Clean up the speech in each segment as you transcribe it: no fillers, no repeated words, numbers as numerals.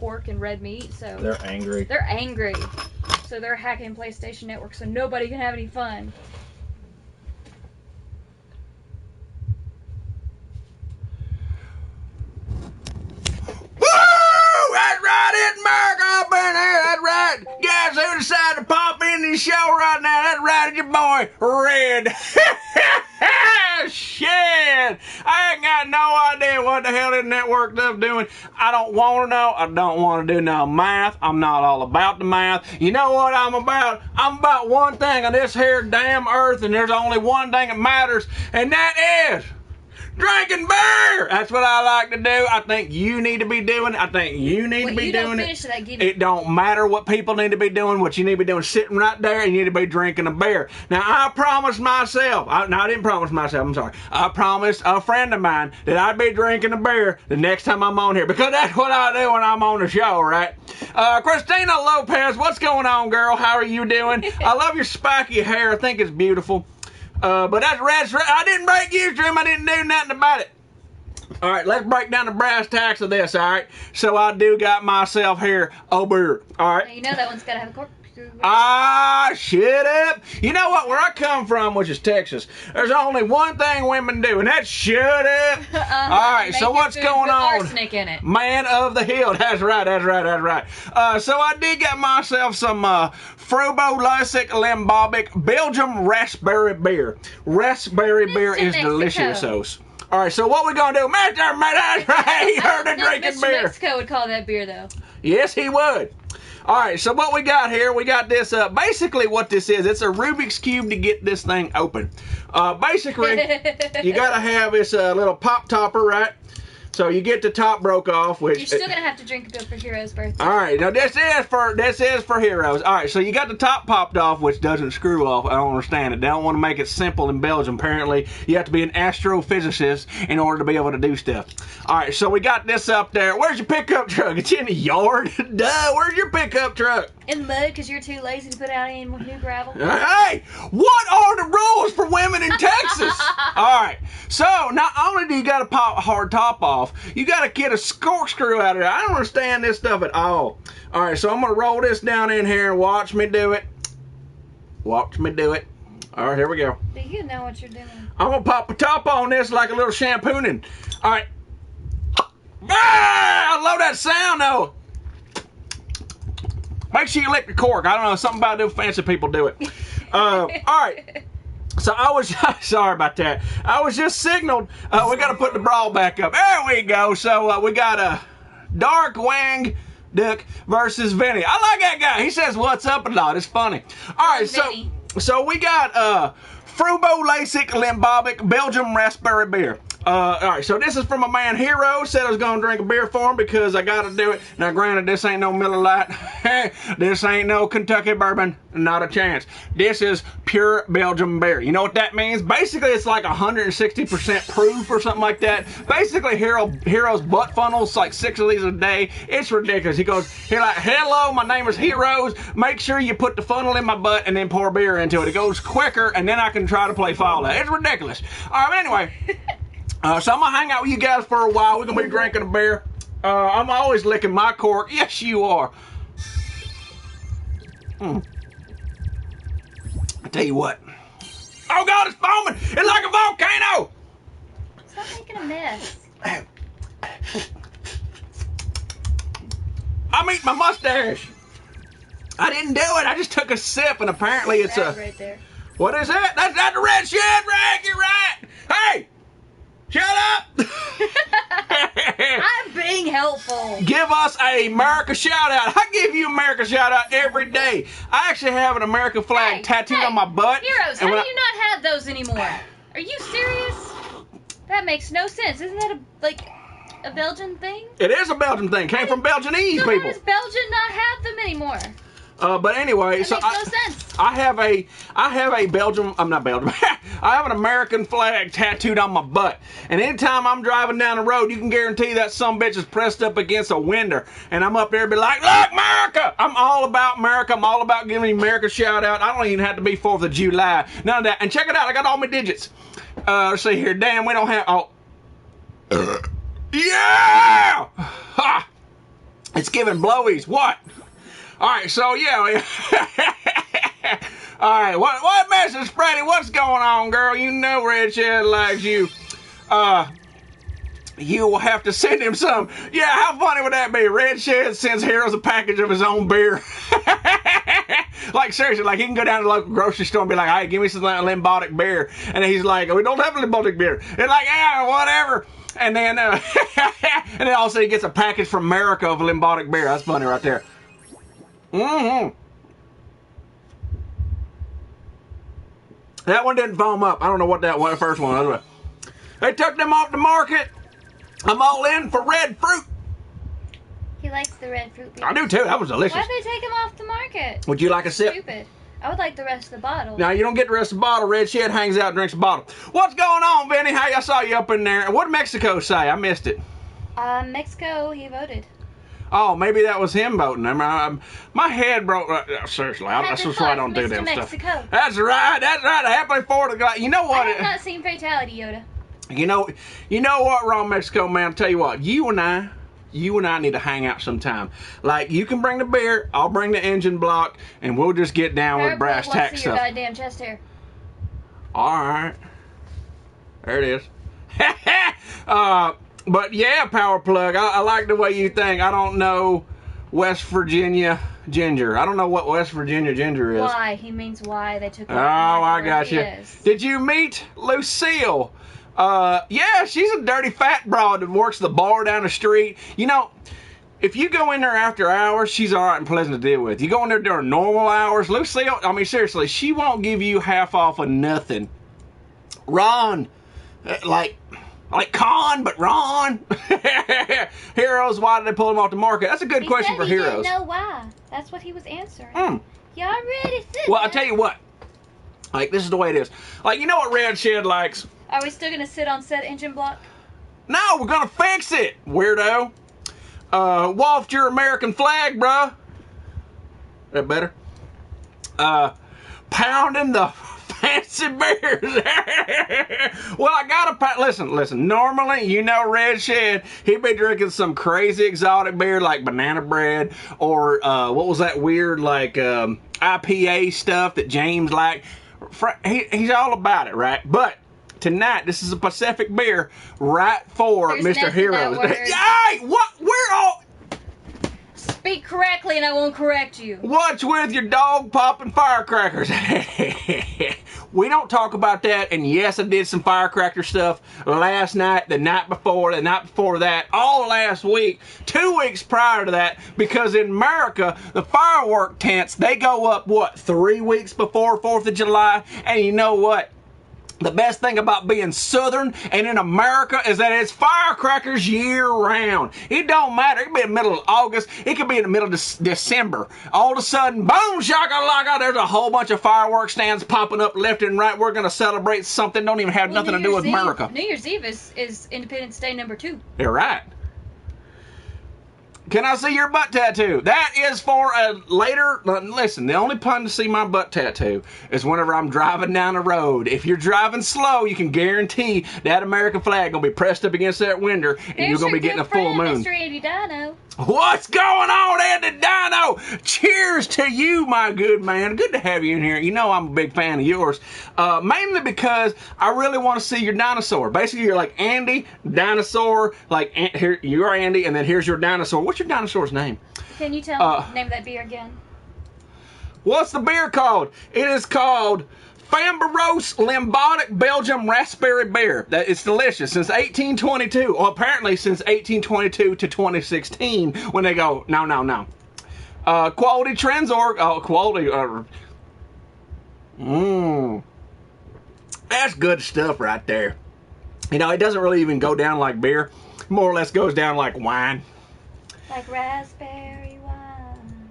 pork and red meat, so they're angry. They're angry. So they're hacking PlayStation Network so nobody can have any fun. That's right, it's America up in here, that's right. Guys who decided to pop in this show right now, that's right, it's your boy, Red. Shit, I ain't got no idea what the hell this network stuff doing. I don't want to know, I don't want to do no math, I'm not all about the math. You know what I'm about? I'm about one thing on this here damn earth, and there's only one thing that matters, and that is drinking beer! That's what I like to do. I think you need to be doing it. I think you need to be doing it. It don't matter what people need to be doing. What you need to be doing is sitting right there and you need to be drinking a beer. Now, I promised myself, I didn't promise myself, I'm sorry. I promised a friend of mine that I'd be drinking a beer the next time I'm on here, because that's what I do when I'm on the show, right? Christina Lopez, what's going on, girl? How are you doing? I love your spiky hair. I think it's beautiful. But that's red. I didn't break Ustream. I didn't do nothing about it. All right, let's break down the brass tacks of this, all right? So I do got myself here a beer, all right? Now, you know that one's got to have a cork. Shut up. You know what? Where I come from, which is Texas, there's only one thing women do, and that's shut up. All right, so what's going on? Arsenic in it. Man of the hill. That's right. So I did get myself some Frubolisic Limbobic Belgium raspberry beer. Raspberry beer is delicious. All right, so what we gonna do? That's right. He heard of drinking Mr. beer. Mexico would call that beer, though. Yes, he would. All right, so what we got here, we got this, basically what this is, it's a Rubik's Cube to get this thing open. Basically, you got to have this little pop topper, right? So you get the top broke off, which you're still gonna have to drink a bit for Hero's birthday. All right, now this is for Heroes. All right, so you got the top popped off, which doesn't screw off. I don't understand it. They don't want to make it simple in Belgium. Apparently, you have to be an astrophysicist in order to be able to do stuff. All right, so we got this up there. Where's your pickup truck? It's in the yard. Duh. Where's your pickup truck? In the mud, because you're too lazy to put out any new gravel. Hey, what are the rules for women in Texas? All right, so not only do you got to pop a hard top off, you got to get a corkscrew out of it. I don't understand this stuff at all. All right, so I'm going to roll this down in here and watch me do it. Watch me do it. All right, here we go. Do you know what you're doing? I'm going to pop a top on this like a little shampooing. All right. Ah, I love that sound, though. Make sure you lick the cork. I don't know, something about them fancy people do it. All right. So I was, sorry about that. I was just signaled, we got to put the brawl back up. There we go. So we got a Dark Wang Duck versus Vinny. I like that guy. He says, what's up a lot. It's funny. All right, so we got Frubolisic Limbobic Belgium Raspberry Beer. All right, so this is from my man Hero. Said I was going to drink a beer for him because I got to do it. Now, granted, this ain't no Miller Lite. This ain't no Kentucky bourbon. Not a chance. This is pure Belgium beer. You know what that means? Basically, it's like 160% proof or something like that. Basically, Hero's butt funnels like 6 of these a day. It's ridiculous. He goes, he's like, hello, my name is Heroes. Make sure you put the funnel in my butt and then pour beer into it. It goes quicker, and then I can try to play Fallout. It's ridiculous. All right, but anyway. So I'm going to hang out with you guys for a while. We're going to be drinking a beer. I'm always licking my cork. Yes, you are. I tell you what. Oh, God, it's foaming. It's like a volcano. Stop making a mess. I'm eating my mustache. I didn't do it. I just took a sip, and apparently it's a... right there. What is that? That's not the red shit, Rick. You're right. Hey. Shut up! I'm being helpful. Give us a America shout out. I give you America shout out every day. I actually have an American flag tattooed on my butt. Heroes, how do you not have those anymore? Are you serious? That makes no sense. Isn't that a Belgian thing? It is a Belgian thing. Came from Belgianese so people. How does Belgium not have them anymore? But anyway, that makes no sense. I have a Belgium. I'm not Belgium. I have an American flag tattooed on my butt. And anytime I'm driving down the road, you can guarantee that some bitch is pressed up against a window. And I'm up there and be like, look, America! I'm all about America. I'm all about giving America a shout out. I don't even have to be 4th of July. None of that. And check it out. I got all my digits. Let's see here. Damn, we don't have. Oh. Yeah! Ha! It's giving blowies. What? All right, so yeah. All right, what message, Freddie? What's going on, girl? You know Red Shed likes you. You will have to send him some. Yeah, how funny would that be? Red Shed sends Heroes a package of his own beer. Like, seriously, like, he can go down to the local grocery store and be like, hey, give me some Limbotic beer. And he's like, we don't have Limbotic beer. And like, yeah, whatever. And then, and then all of a sudden he gets a package from America of Limbotic beer. That's funny right there. Mm-hmm. That one didn't foam up. I don't know what that one, first one was. They took them off the market. I'm all in for red fruit. He likes the red fruit beer. I do too. That was delicious. Why'd they take him off the market? Would you like a sip? Stupid. I would like the rest of the bottle. Now, you don't get the rest of the bottle. Red Shed hangs out and drinks a bottle. What's going on, Vinny? Hey, I saw you up in there. What did Mexico say? I missed it. Mexico, he voted. Oh, maybe that was him voting. My head broke. Seriously, that's why I don't do that stuff. That's right. That's right. Happily for the guy. You know what? I have not seen Fatality, Yoda. You know what, Wrong Mexico man? I'll tell you what. You and I need to hang out sometime. Like, you can bring the beer, I'll bring the engine block, and we'll just get down with brass tacks stuff. Your goddamn chest hair. All right, there it is. But yeah, Power Plug. I like the way you think. I don't know West Virginia ginger. I don't know what West Virginia ginger is. Why? He means why they took. Oh, I got you. Did you meet Lucille? Yeah, she's a dirty fat broad that works the bar down the street. You know, if you go in there after hours, she's all right and pleasant to deal with. You go in there during normal hours, Lucille, I mean, seriously, she won't give you half off of nothing. Ron, like Con, but Ron. Heroes, why did they pull him off the market? That's a good question for Heroes. He didn't know why. That's what he was answering. Y'all ready? Well, I'll tell you what. Like, this is the way it is. Like, you know what Red Shed likes? Are we still gonna sit on said engine block? No, we're gonna fix it, weirdo. Waft your American flag, bruh. That better? Pounding the fancy beers. Well, I gotta listen. Normally, you know, Red Shed, he'd be drinking some crazy exotic beer like banana bread or what was that weird like IPA stuff that James liked. He's all about it, right? But tonight, this is a Pacific beer right for Mr. Heroes. Hey, what? We're all... Speak correctly and I won't correct you. What's with your dog popping firecrackers? We don't talk about that. And yes, I did some firecracker stuff last night, the night before that, all last week, 2 weeks prior to that, because in America, the firework tents, they go up, what, 3 weeks before 4th of July? And you know what? The best thing about being Southern and in America is that it's firecrackers year round. It don't matter. It could be in the middle of August. It could be in the middle of December. All of a sudden, boom, shakalaka, there's a whole bunch of fireworks stands popping up left and right. We're going to celebrate something don't even have nothing to do with America. New Year's Eve is Independence Day #2. You're right. Can I see your butt tattoo? That is for a later... Listen, the only time to see my butt tattoo is whenever I'm driving down the road. If you're driving slow, you can guarantee that American flag going to be pressed up against that window and you're going to be getting a full moon. Mr. Andy Dino. What's going on, Andy Dino? Cheers to you, my good man. Good to have you in here. You know I'm a big fan of yours. Mainly because I really want to see your dinosaur. Basically, you're like Andy, dinosaur, like here you're Andy, and then here's your dinosaur. What's your dinosaur's name? Can you tell me the name of that beer again? What's the beer called? It is called Fambaros Limbotic Belgium Raspberry Beer. It's delicious. Since 1822, or apparently since 1822 to 2016, when they go, no. Quality trends or quality. That's good stuff right there. You know, it doesn't really even go down like beer. More or less goes down like wine. Like raspberry wine.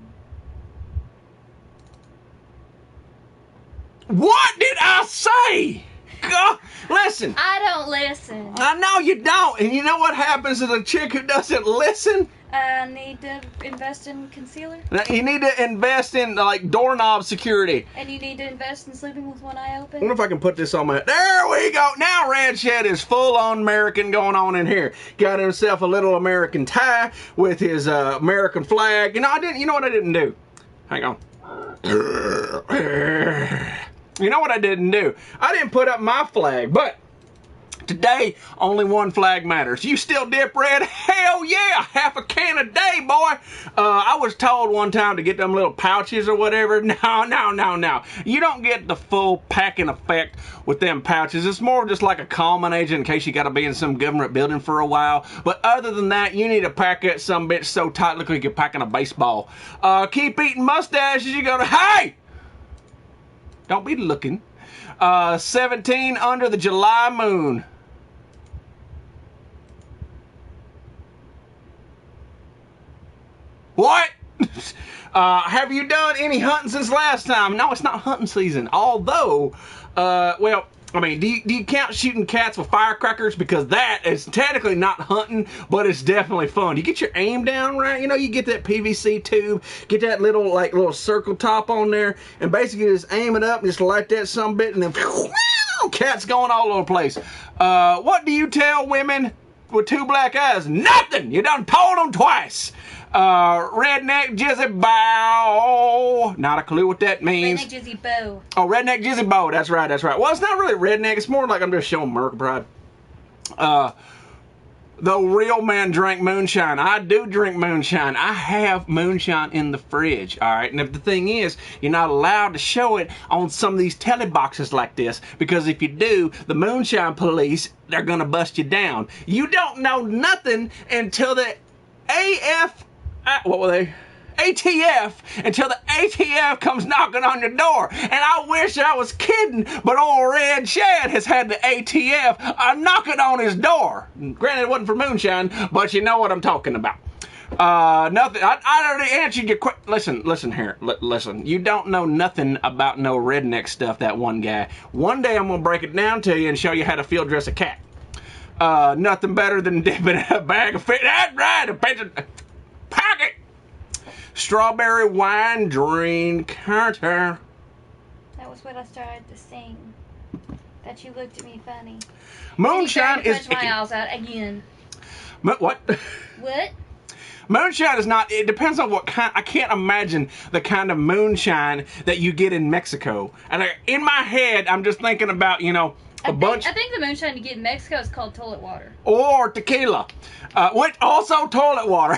What did I say? God, listen. I don't listen. I know you don't. And you know what happens to the chick who doesn't listen? I need to invest in concealer. Now, you need to invest in like doorknob security. And you need to invest in sleeping with one eye I open. wonder if I can put this on my... There we go. Now Red Shed is full on American going on in here. Got himself a little American tie with his American flag. You know, you know what I didn't do? Hang on. You know what I didn't do? I didn't put up my flag, but today, only one flag matters. You still dip red? Hell yeah! Half a can a day, boy! I was told one time to get them little pouches or whatever. No. You don't get the full packing effect with them pouches. It's more just like a calming agent in case you got to be in some government building for a while. But other than that, you need to pack that some bitch so tight, look like you're packing a baseball. Keep eating mustaches, you go to... Hey! Don't be looking. 17 under the July moon. What? Have you done any hunting since last time? No, it's not hunting season. Although, well, I mean, do you count shooting cats with firecrackers? Because that is technically not hunting, but it's definitely fun. You get your aim down right. You know, you get that PVC tube, get that little circle top on there, and basically just aim it up and just light that sumbit, and then cats going all over the place. What do you tell women with two black eyes? Nothing. You done told them twice. Redneck Jizzy Bow. Not a clue what that means. Redneck Jizzy Bow. Oh, Redneck Jizzy Bow. That's right. Well, it's not really redneck. It's more like I'm just showing American pride. The real man drank moonshine. I do drink moonshine. I have moonshine in the fridge. All right. And if the thing is, you're not allowed to show it on some of these telly boxes like this, because if you do, the moonshine police, they're going to bust you down. You don't know nothing until the ATF, until the ATF comes knocking on your door. And I wish I was kidding, but old Red Shed has had the ATF knocking on his door. Granted, it wasn't for moonshine, but you know what I'm talking about. Nothing. I already answered your question. Listen here. Listen. You don't know nothing about no redneck stuff, that one guy. One day I'm going to break it down to you and show you how to field dress a cat. Nothing better than dipping in a bag of fish. That's right, a pinch of pocket. Strawberry wine drink counter. That was what I started to sing. That you looked at me funny. Moonshine is... Punch my eyes out again. What? What? Moonshine is not... It depends on what kind... I can't imagine the kind of moonshine that you get in Mexico. And in my head, I'm just thinking about, you know... I think the moonshine you get in Mexico is called toilet water. Or tequila. Which also toilet water.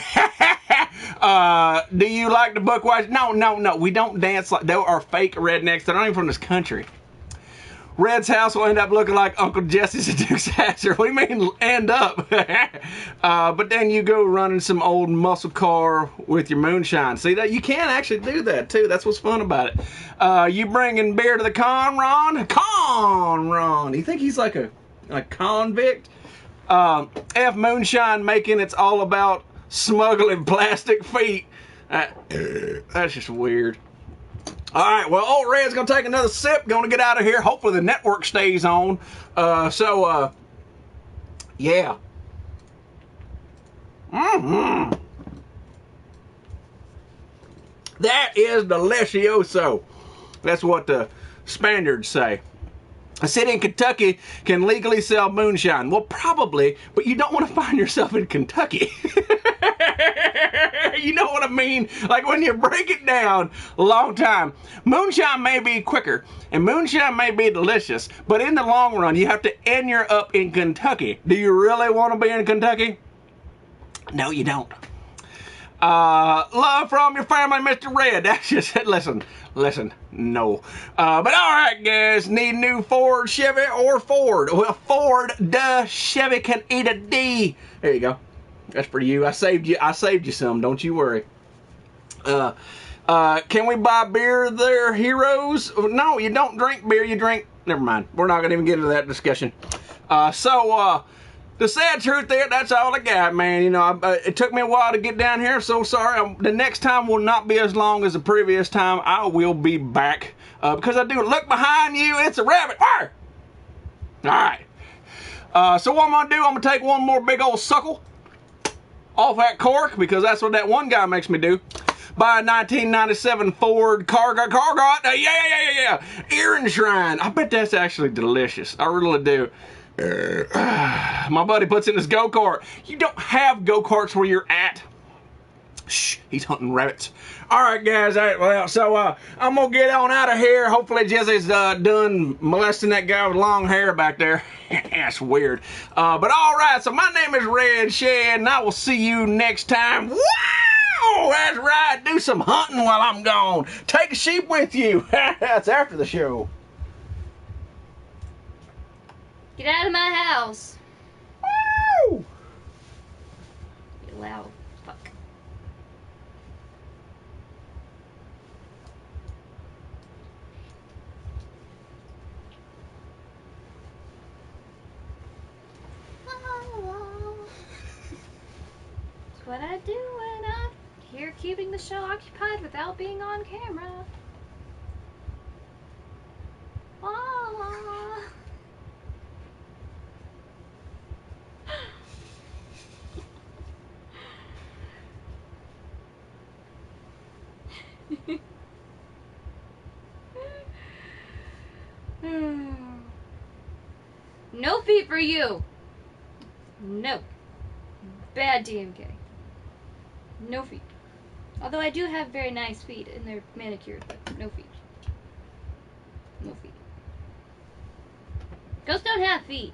Do you like the Buckwise? No. We don't dance like... There are fake rednecks that aren't even from this country. Red's house will end up looking like Uncle Jesse's at Duke's Hazard. What do you mean end up? But then you go running some old muscle car with your moonshine. See, that you can actually do that too. That's what's fun about it. You bringing beer to the con, Ron? Con, Ron. Do you think he's like a convict? F moonshine making it's all about smuggling plastic feet. That's just weird. All right, well, old Red's going to take another sip, going to get out of here. Hopefully the network stays on. Yeah. That is delicioso. That's what the Spaniards say. A city in Kentucky can legally sell moonshine. Well, probably, but you don't want to find yourself in Kentucky. You know what I mean? Like when you break it down a long time, moonshine may be quicker and moonshine may be delicious, but in the long run, you have to end your up in Kentucky. Do you really want to be in Kentucky? No, you don't. Love from your family, Mr. Red. That's just it. Listen, no. But all right, guys, need new Ford, Chevy, or Ford? Well, Ford, duh. Chevy can eat a D. There you go. That's for you. I saved you some. Don't you worry. Can we buy beer there, heroes? No, you don't drink beer. You drink... Never mind. We're not going to even get into that discussion. The sad truth there, that's all I got, man. You know, it took me a while to get down here. So sorry. The next time will not be as long as the previous time. I will be back. Because I do look behind you. It's a rabbit. Fire! All right. So what I'm going to do, I'm going to take one more big old suckle. off that cork because that's what that one guy makes me do. Buy a 1997 Ford Cargot. Yeah. Earring Shrine. I bet that's actually delicious. I really do. My buddy puts in his go-kart. You don't have go-karts where you're at. Shh, he's hunting rabbits. All right, guys. All right, well, so I'm going to get on out of here. Hopefully Jesse's done molesting that guy with long hair back there. That's weird. But all right, so my name is Red Shed, and I will see you next time. Wow, that's right. Do some hunting while I'm gone. Take a sheep with you. That's after the show. Get out of my house. Woo! You loud fuck. That's what I do when I'm here keeping the show occupied without being on camera. No feet for you. No. Bad DMK. No feet. Although I do have very nice feet and they're manicured, but no feet. No feet. Ghosts don't have feet.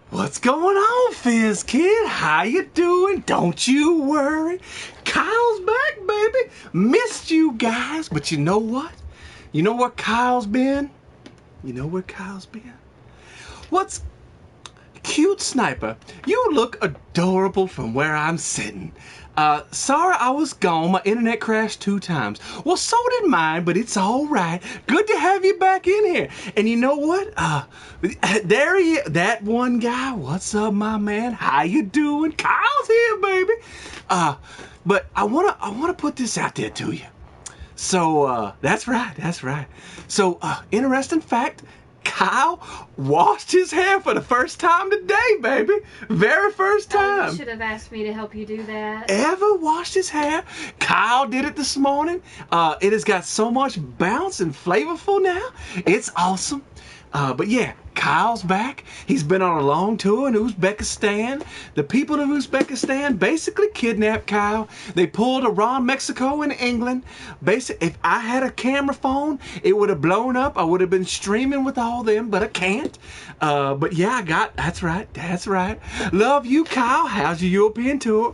What's going on, Fizz Kid? How you doing? Don't you worry. Kyle's back, baby. Missed you guys, but you know what? You know where Kyle's been? You know where Kyle's been? What's cute, Sniper? You look adorable from where I'm sitting. Sorry I was gone. My internet crashed 2 times. Well, so did mine, but it's all right. Good to have you back in here. And you know what? There he is. That one guy. What's up, my man? How you doing? Kyle's here, baby. But I wanna put this out there to you. So, that's right. So, interesting fact. Kyle washed his hair for the first time today, baby. Very first time. You should have asked me to help you do that. Ever washed his hair? Kyle did it this morning. It has got so much bounce and flavorful now. It's awesome. But yeah, Kyle's back. He's been on a long tour in Uzbekistan. The people of Uzbekistan basically kidnapped Kyle. They pulled around Mexico and England. Basically, if I had a camera phone, it would have blown up. I would have been streaming with all them, but I can't. But yeah, that's right. Love you, Kyle. How's your European tour?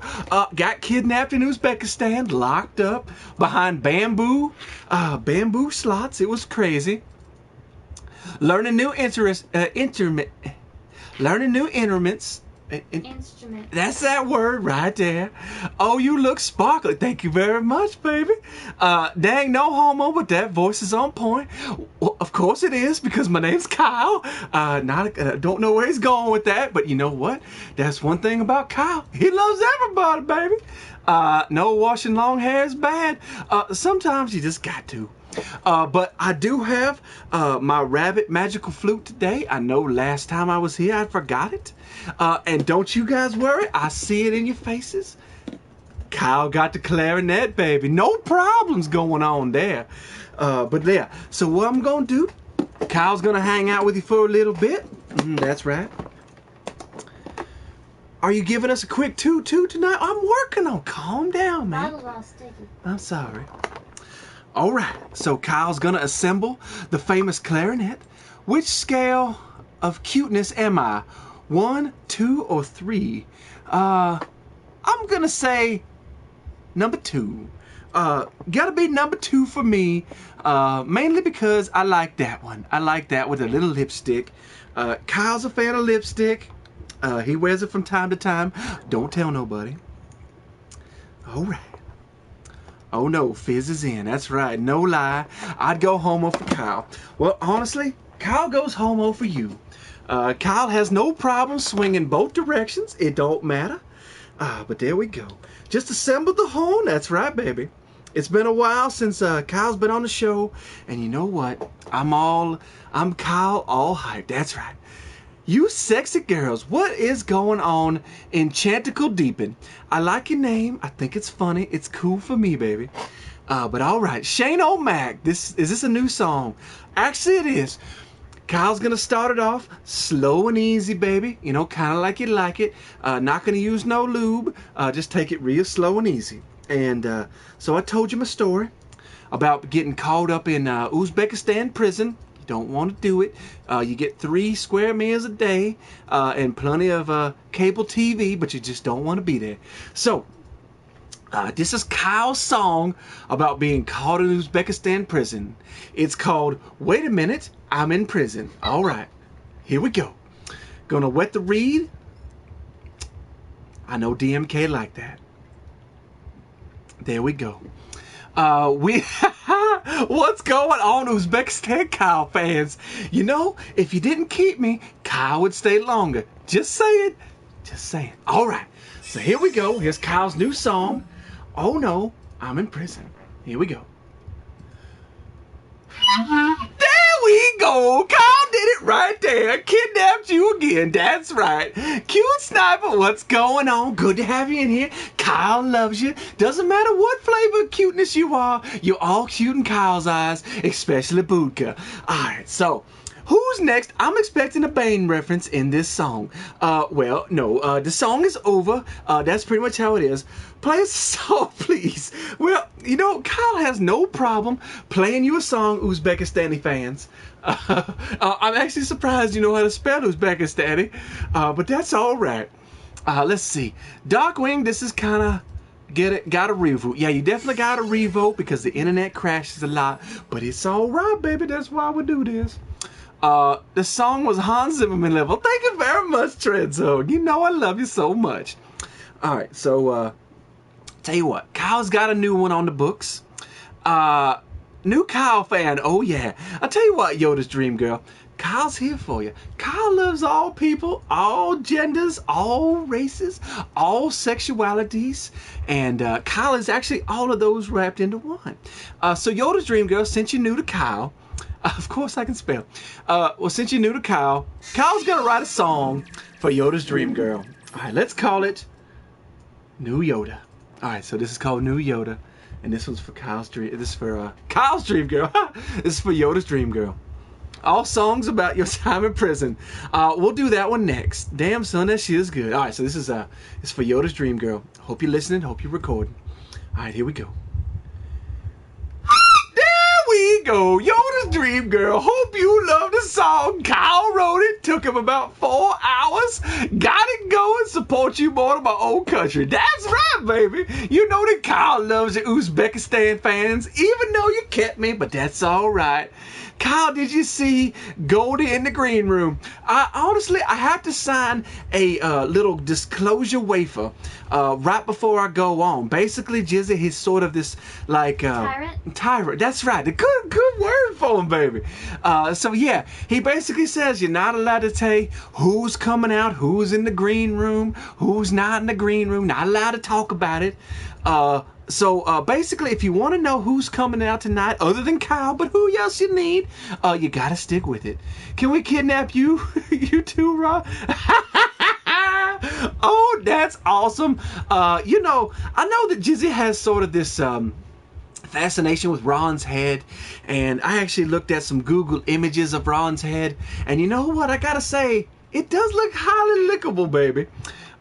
Got kidnapped in Uzbekistan, locked up behind bamboo slots. It was crazy. Learning new instruments. Instrument. That's that word right there. Oh, you look sparkly. Thank you very much, baby. Dang, no homo, but that voice is on point. Well, of course it is, because my name's Kyle. Don't know where he's going with that, but you know what? That's one thing about Kyle. He loves everybody, baby. No washing long hair is bad. Sometimes you just got to. But I do have my rabbit magical flute today. I know last time I was here I forgot it. And don't you guys worry, I see it in your faces. Kyle got the clarinet, baby. No problems going on there. But yeah, so what I'm gonna do, Kyle's gonna hang out with you for a little bit. That's right. Are you giving us a quick toot tonight? I'm working on. Calm down, man. Bottle's all sticky. I'm sorry. All right, so Kyle's gonna assemble the famous clarinet. Which scale of cuteness am I? 1, 2, or 3? I'm gonna say number 2. Gotta be number 2 for me, mainly because I like that one. I like that with a little lipstick. Kyle's a fan of lipstick. He wears it from time to time. Don't tell nobody. All right. Oh no, Fizz is in. That's right. No lie. I'd go homo for Kyle. Well, honestly, Kyle goes homo for you. Kyle has no problem swinging both directions. It don't matter. But there we go. Just assembled the horn. That's right, baby. It's been a while since Kyle's been on the show, and you know what? I'm Kyle, all hyped. That's right. You sexy girls, what is going on in Chanticle Deepin? I like your name. I think it's funny. It's cool for me, baby. But all right, Shane O'Mac. Is this a new song? Actually, it is. Kyle's gonna start it off slow and easy, baby. You know, kind of like you like it. Not gonna use no lube. Just take it real slow and easy. And so I told you my story about getting caught up in Uzbekistan prison. You don't want to do it. You get 3 square meals a day and plenty of cable TV, but you just don't want to be there. So this is Kyle's song about being caught in Uzbekistan prison. It's called Wait a Minute, I'm in Prison. All right, here we go. Gonna wet the reed. I know DMK like that. There we go. What's going on, Uzbekistan Kyle fans? You know, if you didn't keep me, Kyle would stay longer. Just saying. Just saying. All right, so here we go. Here's Kyle's new song. Oh no, I'm in prison. Here we go. There we go. Kyle did it right there. Kidnapped you again. That's right. Cute sniper, what's going on? Good to have you in here. Kyle loves you. Doesn't matter what flavor of cuteness you are. You're all cute in Kyle's eyes, especially Budka. All right, so who's next? I'm expecting a Bane reference in this song. Well, no, the song is over. That's pretty much how it is. Play us a song, please. Well, you know, Kyle has no problem playing you a song, Uzbekistani fans. I'm actually surprised you know how to spell Uzbekistani, but that's all right. Let's see. Darkwing, this is kind of got a revote. Yeah, you definitely got a revote because the internet crashes a lot, but it's all right, baby. That's why we do this. The song was Hans Zimmerman level. Thank you very much, Treadzone. You know I love you so much. All right, so tell you what, Kyle's got a new one on the books. New Kyle fan, oh yeah. I'll tell you what, Yoda's Dream Girl, Kyle's here for you. Kyle loves all people, all genders, all races, all sexualities, and Kyle is actually all of those wrapped into one. So Yoda's Dream Girl, since you're new to Kyle, of course I can spell. Well, since you're new to Kyle, Kyle's gonna write a song for Yoda's Dream Girl. All right, let's call it New Yoda. All right, so this is called New Yoda, and this one's for Kyle's Dream. This is for Kyle's Dream Girl. This is for Yoda's Dream Girl. All songs about your time in prison. We'll do that one next. Damn, son, that shit is good. All right, so this is it's for Yoda's Dream Girl. Hope you're listening. Hope you're recording. All right, here we go. We go, Yoda's Dream Girl. Hope you love the song. Kyle wrote it. Took him about 4 hours. Got it going. Support you more to my old country. That's right, baby. You know that Kyle loves the Uzbekistan fans, even though you kept me, but that's all right. Kyle, did you see Goldie in the green room? Honestly, I have to sign a little disclosure wafer right before I go on. Basically, Jizzy is sort of this, like... Tyrant? Tyrant, that's right. A good word for him, baby. So, yeah, he basically says you're not allowed to say who's coming out, who's in the green room, who's not in the green room, not allowed to talk about it. So basically, if you want to know who's coming out tonight, other than Kyle, but who else you need, you gotta stick with it. Can we kidnap you? You too, Ron? Oh, that's awesome. You know, I know that Jizzy has sort of this fascination with Ron's head, and I actually looked at some Google images of Ron's head, and you know what? I gotta say, it does look highly lickable, baby.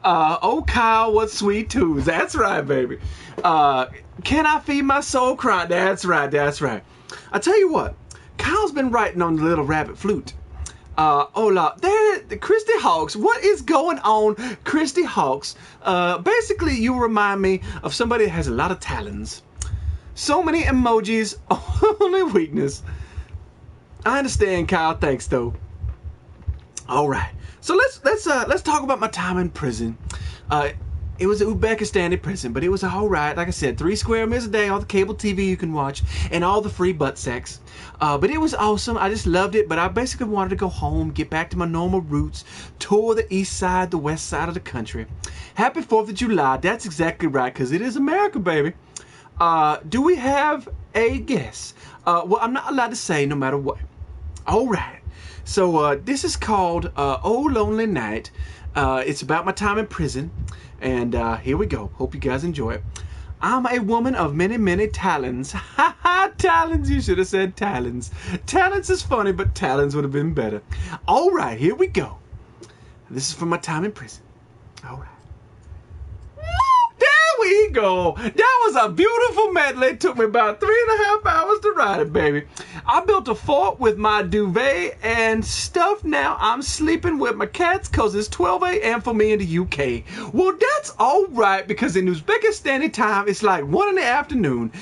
Oh, Kyle, what sweet tunes. That's right, baby. Can I feed my soul crying? That's right, that's right. I tell you what, Kyle's been writing on the little rabbit flute. Hola, there, Christy Hawks. What is going on, Christy Hawks? Basically, you remind me of somebody that has a lot of talents. So many emojis, only weakness. I understand, Kyle. Thanks, though. All right. So let's talk about my time in prison. It was Uzbekistan prison, but it was all right. Like I said, 3 square meals a day, all the cable TV you can watch, and all the free butt sex. But it was awesome. I just loved it. But I basically wanted to go home, get back to my normal roots, tour the east side, the west side of the country. Happy 4th of July. That's exactly right, because it is America, baby. Do we have a guess? Well, I'm not allowed to say no matter what. All right. So this is called Oh Lonely Night. It's about my time in prison. And here we go. Hope you guys enjoy it. I'm a woman of many, many talents. Ha ha, talents. You should have said talents. Talents is funny, but talents would have been better. All right, here we go. This is from my time in prison. All right. There we go. That was a beautiful medley. It took me about 3.5 hours to write it, baby. I built a fort with my duvet and stuff. Now I'm sleeping with my cats because it's 12 a.m. for me in the UK. Well, that's all right because in Uzbekistan time, it's like 1 in the afternoon.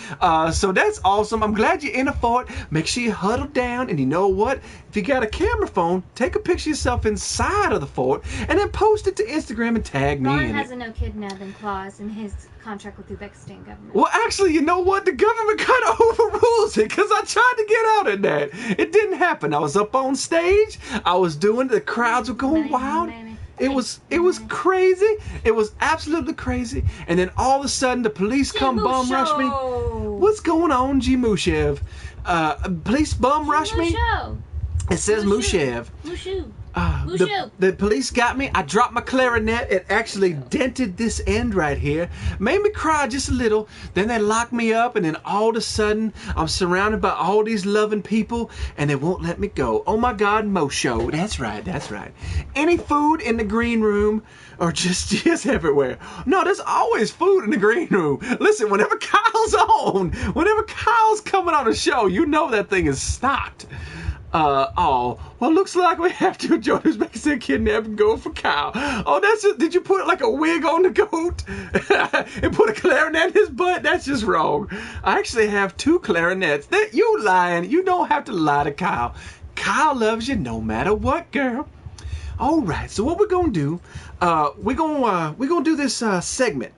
So that's awesome. I'm glad you're in a fort. Make sure you huddle down, and you know what? If you got a camera phone, take a picture of yourself inside of the fort and then post it to Instagram and tag me Ron in has it. a no kidnapping clause in his contract with the Uzbekistan government. Well, actually, you know what? The government kind of overrules it because I tried to get out of that. It didn't happen. I was up on stage. I was doing. The crowds were going wild. It was crazy. It was absolutely crazy. And then all of a sudden, the police come bum rush me. What's going on, G. Mushev? Police bum rush me. It says Mushev. Mushu. The police got me. I dropped my clarinet. It actually dented this end right here. Made me cry just a little. Then they locked me up, and then all of a sudden, I'm surrounded by all these loving people, and they won't let me go. Oh my God, Mosho. That's right, that's right. Any food in the green room or just everywhere? No, there's always food in the green room. Listen, whenever Kyle's coming on the show, you know that thing is stocked. Well, looks like we have to enjoy this Mexican kidnap and go for Kyle. Oh, that's it. Did you put like a wig on the goat and put a clarinet in his butt? That's just wrong. I actually have 2 clarinets. You lying. You don't have to lie to Kyle. Kyle loves you no matter what, girl. All right. So what we're gonna do? We're gonna do this segment.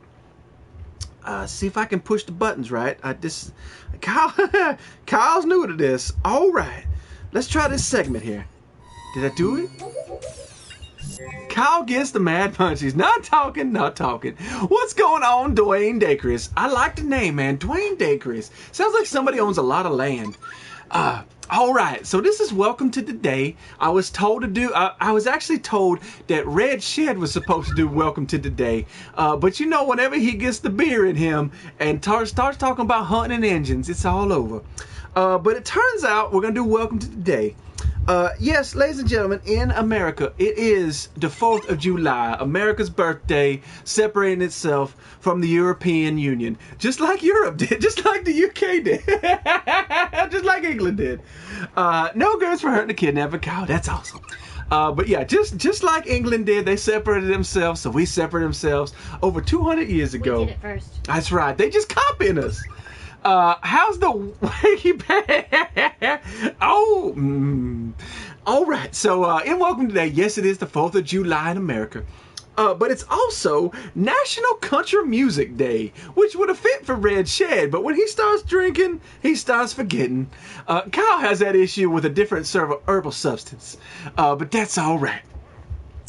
See if I can push the buttons right. Kyle's new to this. All right. Let's try this segment here. Did I do it? Kyle gets the mad punchies. Not talking. What's going on, Dwayne Dacres? I like the name, man. Dwayne Dacres. Sounds like somebody owns a lot of land. All right. So this is Welcome to the Day. I was told to do. I was actually told that Red Shed was supposed to do Welcome to the Day. But you know, whenever he gets the beer in him and starts talking about hunting and engines, it's all over. But it turns out we're going to do Welcome to the Day. Yes, ladies and gentlemen, in America, it is the 4th of July, America's birthday, separating itself from the European Union. Just like Europe did, just like the UK did, just like England did. No goods for hurting a kidnapper cow. That's awesome. But yeah, just like England did, they separated themselves, so we separated themselves over 200 years ago. We did it first. That's right. They just copying us. How's the wiggy bear? All right. So, in Welcome Today, yes, it is the 4th of July in America. But it's also National Country Music Day, which would have fit for Red Shed. But when he starts drinking, he starts forgetting. Kyle has that issue with a different sort of herbal substance. But that's all right.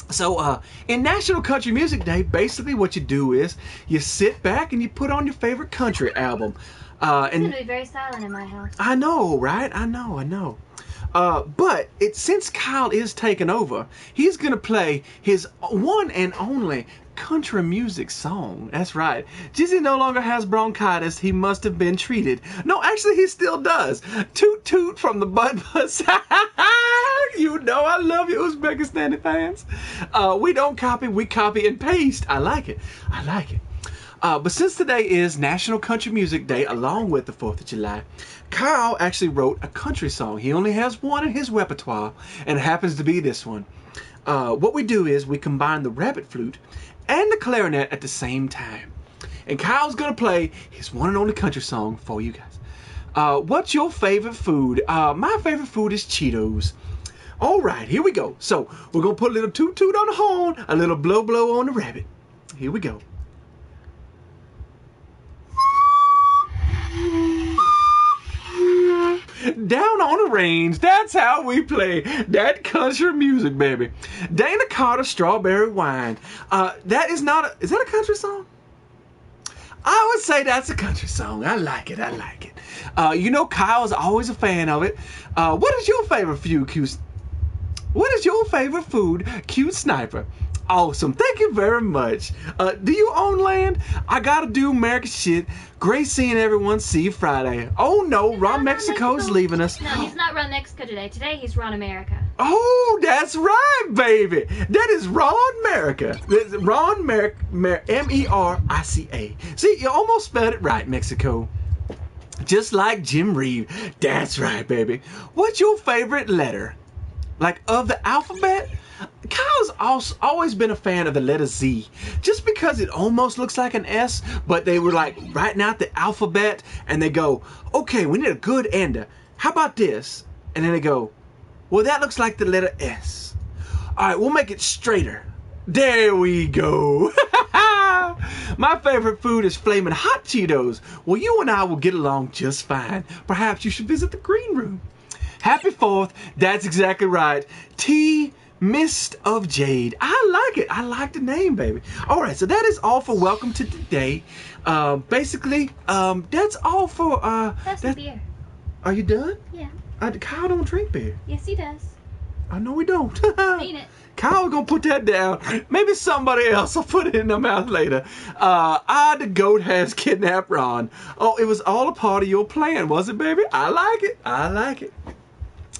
So, in National Country Music Day, basically what you do is you sit back and you put on your favorite country album. It's going to be very silent in my house. I know, right? I know. But since Kyle is taking over, he's going to play his one and only country music song. That's right. Jizzy no longer has bronchitis. He must have been treated. No, actually, he still does. Toot toot from the butt bus. You know I love you, Uzbekistan fans. We don't copy, we copy and paste. I like it. But since today is National Country Music Day, along with the 4th of July, Kyle actually wrote a country song. He only has one in his repertoire, and it happens to be this one. What we do is we combine the rabbit flute and the clarinet at the same time. And Kyle's going to play his one and only country song for you guys. What's your favorite food? My favorite food is Cheetos. All right, here we go. So we're going to put a little toot toot on the horn, a little blow blow on the rabbit. Here we go. Down on the range, that's how we play that country music, baby. Dana Carter, Strawberry Wine. That is not is that a country song? I would say that's a country song. I like it. I like it. You know, Kyle's always a fan of it. What is your favorite food, cute? What is your favorite food, cute sniper? Awesome. Thank you very much. Do you own land? I gotta do American shit. Great seeing everyone. See you Friday. Oh no, Ron Mexico's leaving us. No, he's not Ron Mexico today. Today he's Ron America. Oh, that's right, baby. That is Ron America. That's Ron Merica. See, you almost spelled it right, Mexico. Just like Jim Reeve. That's right, baby. What's your favorite letter? Like of the alphabet? Kyle's always been a fan of the letter Z, just because it almost looks like an S, but they were like writing out the alphabet, and they go, okay, we need a good ender. How about this? And then they go, well, that looks like the letter S. All right, we'll make it straighter. There we go. My favorite food is flaming hot Cheetos. Well, you and I will get along just fine. Perhaps you should visit the green room. Happy 4th. That's exactly right. Mist of Jade. I like it. I like the name, baby. All right, so that is all for Welcome to Today. Basically, that's all for... That's the beer. Are you done? Yeah. Kyle don't drink beer. Yes, he does. I know we don't. Mean it. Kyle's gonna put that down. Maybe somebody else will put it in their mouth later. The goat has kidnapped Ron. Oh, it was all a part of your plan, was it, baby? I like it. I like it.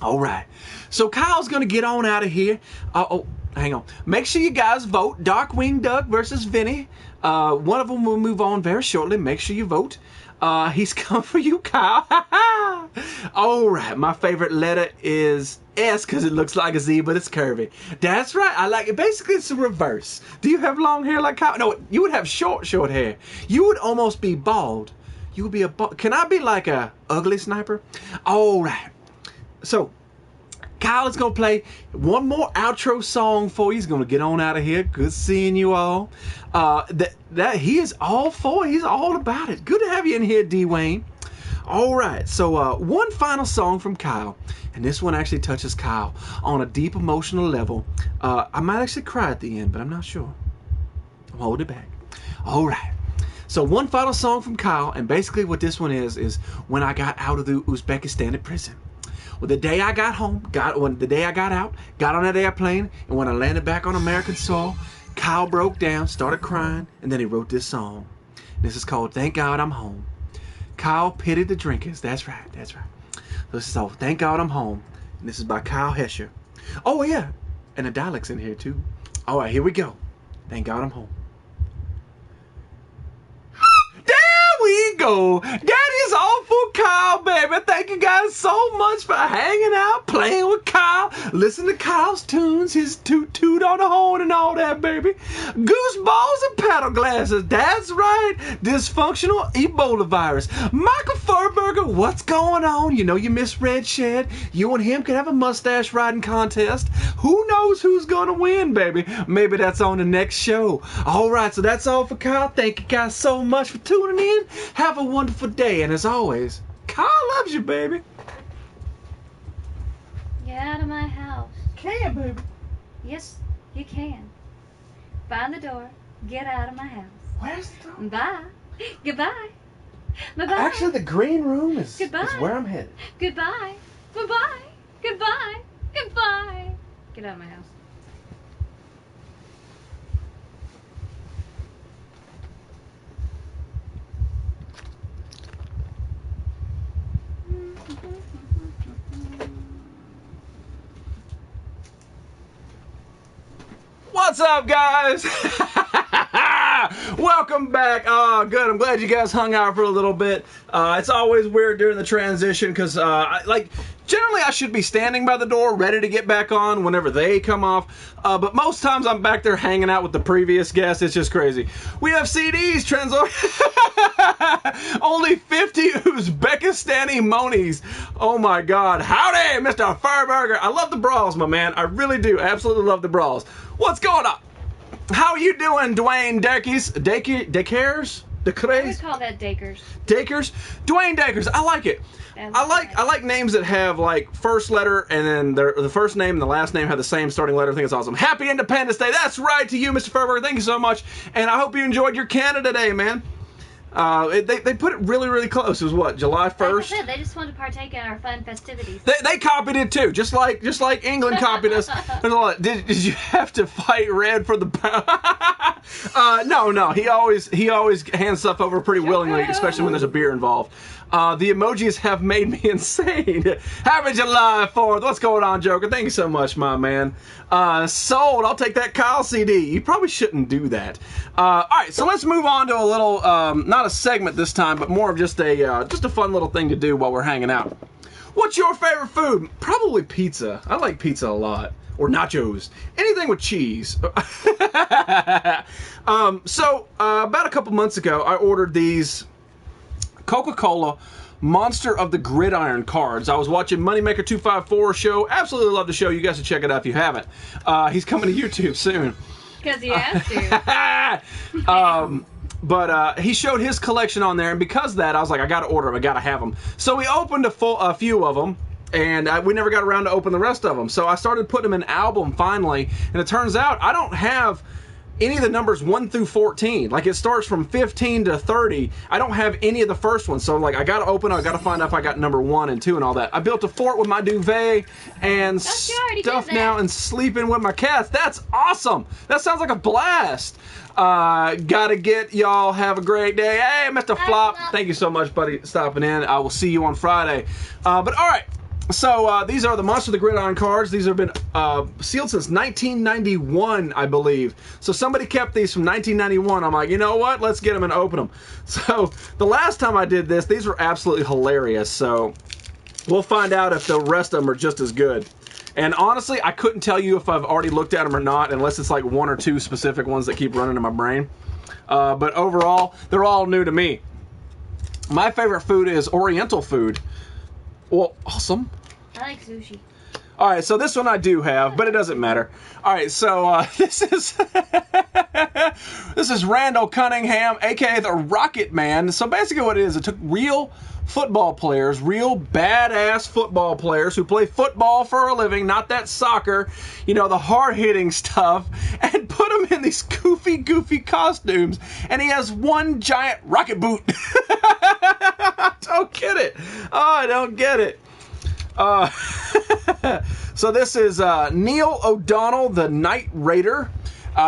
All right. So Kyle's going to get on out of here. Hang on. Make sure you guys vote. Darkwing Duck versus Vinny. One of them will move on very shortly. Make sure you vote. He's come for you, Kyle. All right. My favorite letter is S because it looks like a Z, but it's curvy. That's right. I like it. Basically, it's a reverse. Do you have long hair like Kyle? No, you would have short hair. You would almost be bald. You would be a bald. Can I be like a ugly sniper? All right. So, Kyle is going to play one more outro song for you. He's going to get on out of here. Good seeing you all. He is all for it. He's all about it. Good to have you in here, D. Wayne. All right. So, one final song from Kyle. And this one actually touches Kyle on a deep emotional level. I might actually cry at the end, but I'm not sure. I'm holding it back. All right. So, one final song from Kyle. And basically what this one is when I got out of the Uzbekistan prison. Well, the day I got home, the day I got out, got on that airplane, and when I landed back on American soil, Kyle broke down, started crying, and then he wrote this song. This is called Thank God I'm Home. Kyle pitied the drinkers. That's right, that's right. So this is all Thank God I'm Home. And this is by Kyle Hesher. Oh, yeah, and the dialect's in here, too. All right, here we go. Thank God I'm home. We go. That is all for Kyle, baby. Thank you guys so much for hanging out, playing with Kyle, listening to Kyle's tunes, his toot on the horn and all that, baby. Gooseballs and paddle glasses. That's right. Dysfunctional Ebola virus. Michael Furberger, what's going on? You know you miss Red Shed. You and him could have a mustache riding contest. Who knows who's going to win, baby? Maybe that's on the next show. All right, so that's all for Kyle. Thank you guys so much for tuning in. Have a wonderful day, and as always, Kyle loves you, baby. Get out of my house. Can, baby. Yes, you can. Find the door. Get out of my house. Where's the door? Bye. Goodbye. Bye-bye. Actually, the green room is Goodbye. where I'm headed. Goodbye. Bye-bye. Goodbye. Goodbye. Get out of my house. What's up, guys? Welcome back. Oh, good. I'm glad you guys hung out for a little bit. It's always weird during the transition because, generally I should be standing by the door ready to get back on whenever they come off. But most times I'm back there hanging out with the previous guest. It's just crazy. We have CDs, only 50 Uzbekistani monies. Oh my God. Howdy, Mr. Furburger. I love the brawls, my man. I really do. Absolutely love the brawls. What's going on? How are you doing, Dwayne Dekies? Daycares? The I Craze. would call that Dakers. Dakers. Dwayne Dakers. I like it. I like names that have like first letter and then the first name and the last name have the same starting letter. I think it's awesome. Happy Independence Day. That's right to you, Mr. Ferber. Thank you so much. And I hope you enjoyed your Canada Day, man. They put it really, really close. It was what, July 1st? Like I said, they just wanted to partake in our fun festivities. They copied it too, just like England copied us. Did you have to fight Red for the? No. He always hands stuff over pretty willingly, especially when there's a beer involved. The emojis have made me insane. Happy July 4th. What's going on, Joker? Thank you so much, my man. Sold. I'll take that Kyle CD. You probably shouldn't do that. All right, so let's move on to a little, not a segment this time, but more of just a fun little thing to do while we're hanging out. What's your favorite food? Probably pizza. I like pizza a lot. Or nachos. Anything with cheese. So about a couple months ago, I ordered these Coca-Cola Monster of the Gridiron cards. I was watching Moneymaker 254 show. Absolutely love the show. You guys should check it out if you haven't. He's coming to YouTube soon. Because he has to. But he showed his collection on there, and because of that, I was like, I gotta order them. I gotta have them. So we opened a few of them, and we never got around to open the rest of them. So I started putting them in an album finally, and it turns out I don't have any of the numbers 1 through 14. Like, it starts from 15 to 30. I don't have any of the first ones. So, like, I gotta open it. I gotta find out if I got number 1 and 2 and all that. I built a fort with my duvet and stuff now and sleeping with my cats. That's awesome. That sounds like a blast. Gotta get y'all. Have a great day. Hey, Mr. Flop. Thank you so much, buddy, stopping in. I will see you on Friday. But, all right. So, these are the Monster of the Gridiron cards. These have been sealed since 1991, I believe. So, somebody kept these from 1991. I'm like, you know what? Let's get them and open them. So, the last time I did this, these were absolutely hilarious. So, we'll find out if the rest of them are just as good. And honestly, I couldn't tell you if I've already looked at them or not, unless it's like 1 or 2 specific ones that keep running in my brain. But overall, they're all new to me. My favorite food is Oriental food. Well, awesome. I like sushi. All right, so this one I do have, but it doesn't matter. All right, so this is Randall Cunningham, aka the Rocket Man. So basically, what it is, it took real football players, real badass football players who play football for a living, not that soccer, you know, the hard-hitting stuff, and put them in these goofy costumes. And he has one giant rocket boot. I don't get it. Oh, I don't get it. So this is Neil O'Donnell, the Night Raider.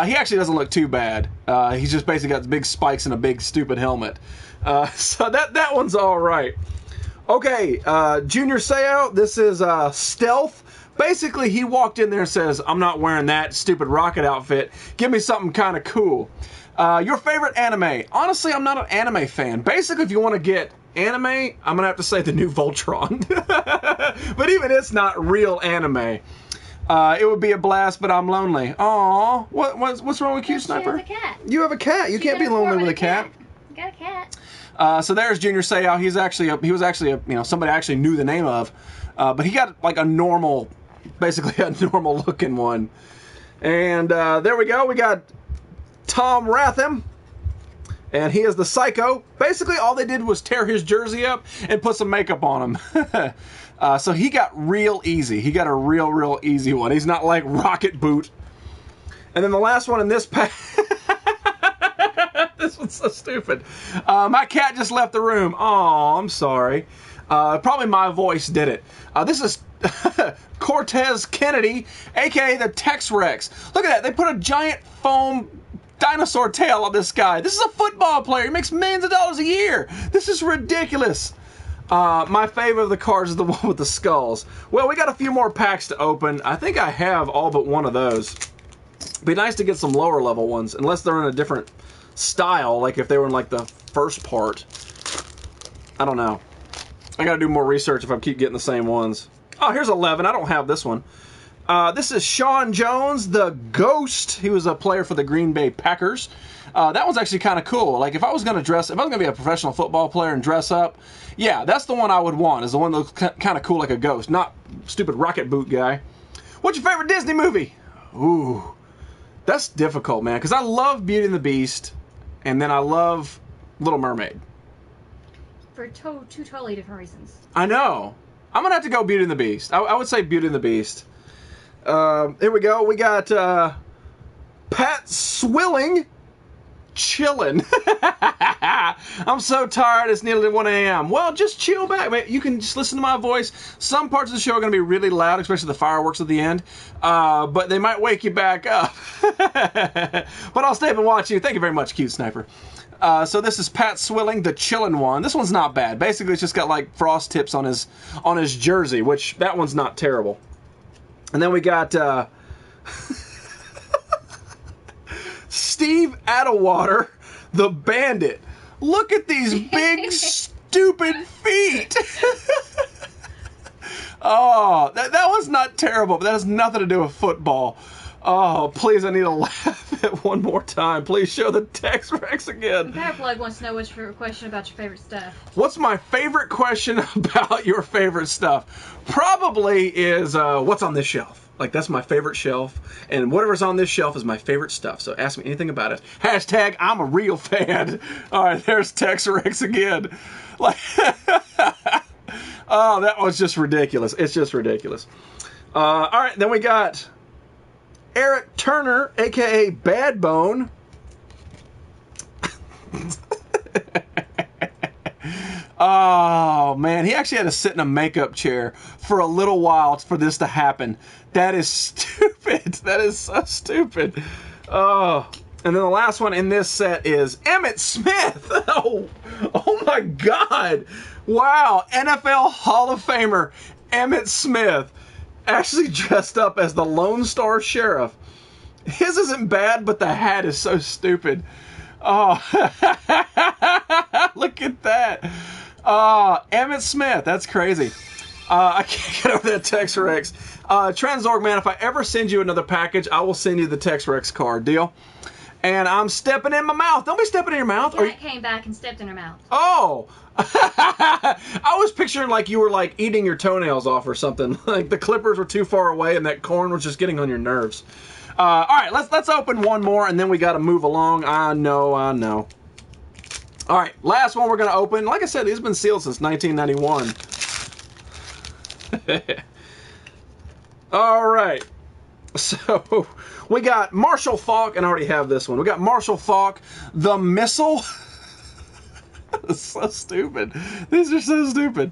He actually doesn't look too bad. He's just basically got big spikes and a big stupid helmet. So that one's all right. Okay, Junior Seau, this is Stealth. Basically, he walked in there and says, I'm not wearing that stupid rocket outfit. Give me something kind of cool. Your favorite anime? Honestly, I'm not an anime fan. Basically, if you want to get anime, I'm going to have to say the new Voltron. But even it's not real anime. It would be a blast, but I'm lonely. Aww. What's wrong with you, Sniper? She has a cat. You have a cat. You can't be lonely with a cat. You got a cat. So there's Junior Seau. He was actually somebody I actually knew the name of. But he got like basically a normal looking one. And there we go. We got Tom Ratham. And he is the Psycho. Basically, all they did was tear his jersey up and put some makeup on him. So he got real easy. He got a real easy one. He's not like Rocket Boot. And then the last one in this pack. This one's so stupid. My cat just left the room. Oh, I'm sorry. Probably my voice did it. This is Cortez Kennedy, a.k.a. the Tex Rex. Look at that. They put a giant foam dinosaur tail on this guy. This is a football player. He makes millions of dollars a year. This is ridiculous. My favorite of the cards is the one with the skulls. Well, we got a few more packs to open. I think I have all but one of those. Be nice to get some lower level ones, unless they're in a different style, like if they were in like the first part. I don't know. I gotta do more research if I keep getting the same ones. Oh, here's 11. I don't have this one. This is Sean Jones, the Ghost. He was a player for the Green Bay Packers. That one's actually kind of cool. Like, if I was going to be a professional football player and dress up, yeah, that's the one I would want, is the one that looks kind of cool like a ghost, not stupid rocket boot guy. What's your favorite Disney movie? Ooh, that's difficult, man, because I love Beauty and the Beast, and then I love Little Mermaid. For two totally different reasons. I know. I'm going to have to go Beauty and the Beast. I would say Beauty and the Beast. Here we go. We got Pat Swilling. Chilling. I'm so tired. It's nearly 1 a.m. Well, just chill back, man. You can just listen to my voice. Some parts of the show are going to be really loud, especially the fireworks at the end. But they might wake you back up. But I'll stay up and watch you. Thank you very much, Cute Sniper. So this is Pat Swilling, the chillin' one. This one's not bad. Basically, it's just got like frost tips on his jersey, which that one's not terrible. And then we got Steve Atwater, the Bandit. Look at these big, stupid feet. Oh, that was not terrible, but that has nothing to do with football. Oh, please, I need to laugh at one more time. Please show the text Rex again. Powerplug wants to know what's your question about your favorite stuff. What's my favorite question about your favorite stuff? Probably is what's on this shelf. Like, that's my favorite shelf, and whatever's on this shelf is my favorite stuff, so ask me anything about it. Hashtag, I'm a real fan. All right, there's Tex Rex again. Like, oh, that was just ridiculous. It's just ridiculous. All right, then we got Eric Turner, a.k.a. Bad Bone. Oh, man, he actually had to sit in a makeup chair for a little while for this to happen. That is stupid. That is so stupid. Oh, and then the last one in this set is Emmitt Smith. Oh my God. Wow, NFL Hall of Famer Emmitt Smith actually dressed up as the Lone Star Sheriff. His isn't bad, but the hat is so stupid. Oh, look at that. Emmitt Smith, that's crazy. I can't get over that Tex Rex. Transorg, man, if I ever send you another package, I will send you the Tex Rex card. Deal? And I'm stepping in my mouth. Don't be stepping in your mouth. Cat came back and stepped in her mouth. Oh! I was picturing like you were like eating your toenails off or something. Like the clippers were too far away and that corn was just getting on your nerves. All right, let's open one more and then we got to move along. I know. All right, last one we're going to open. Like I said, these have been sealed since 1991. All right. So, we got Marshall Falk, and I already have this one. We got Marshall Falk, the Missile. That's so stupid. These are so stupid.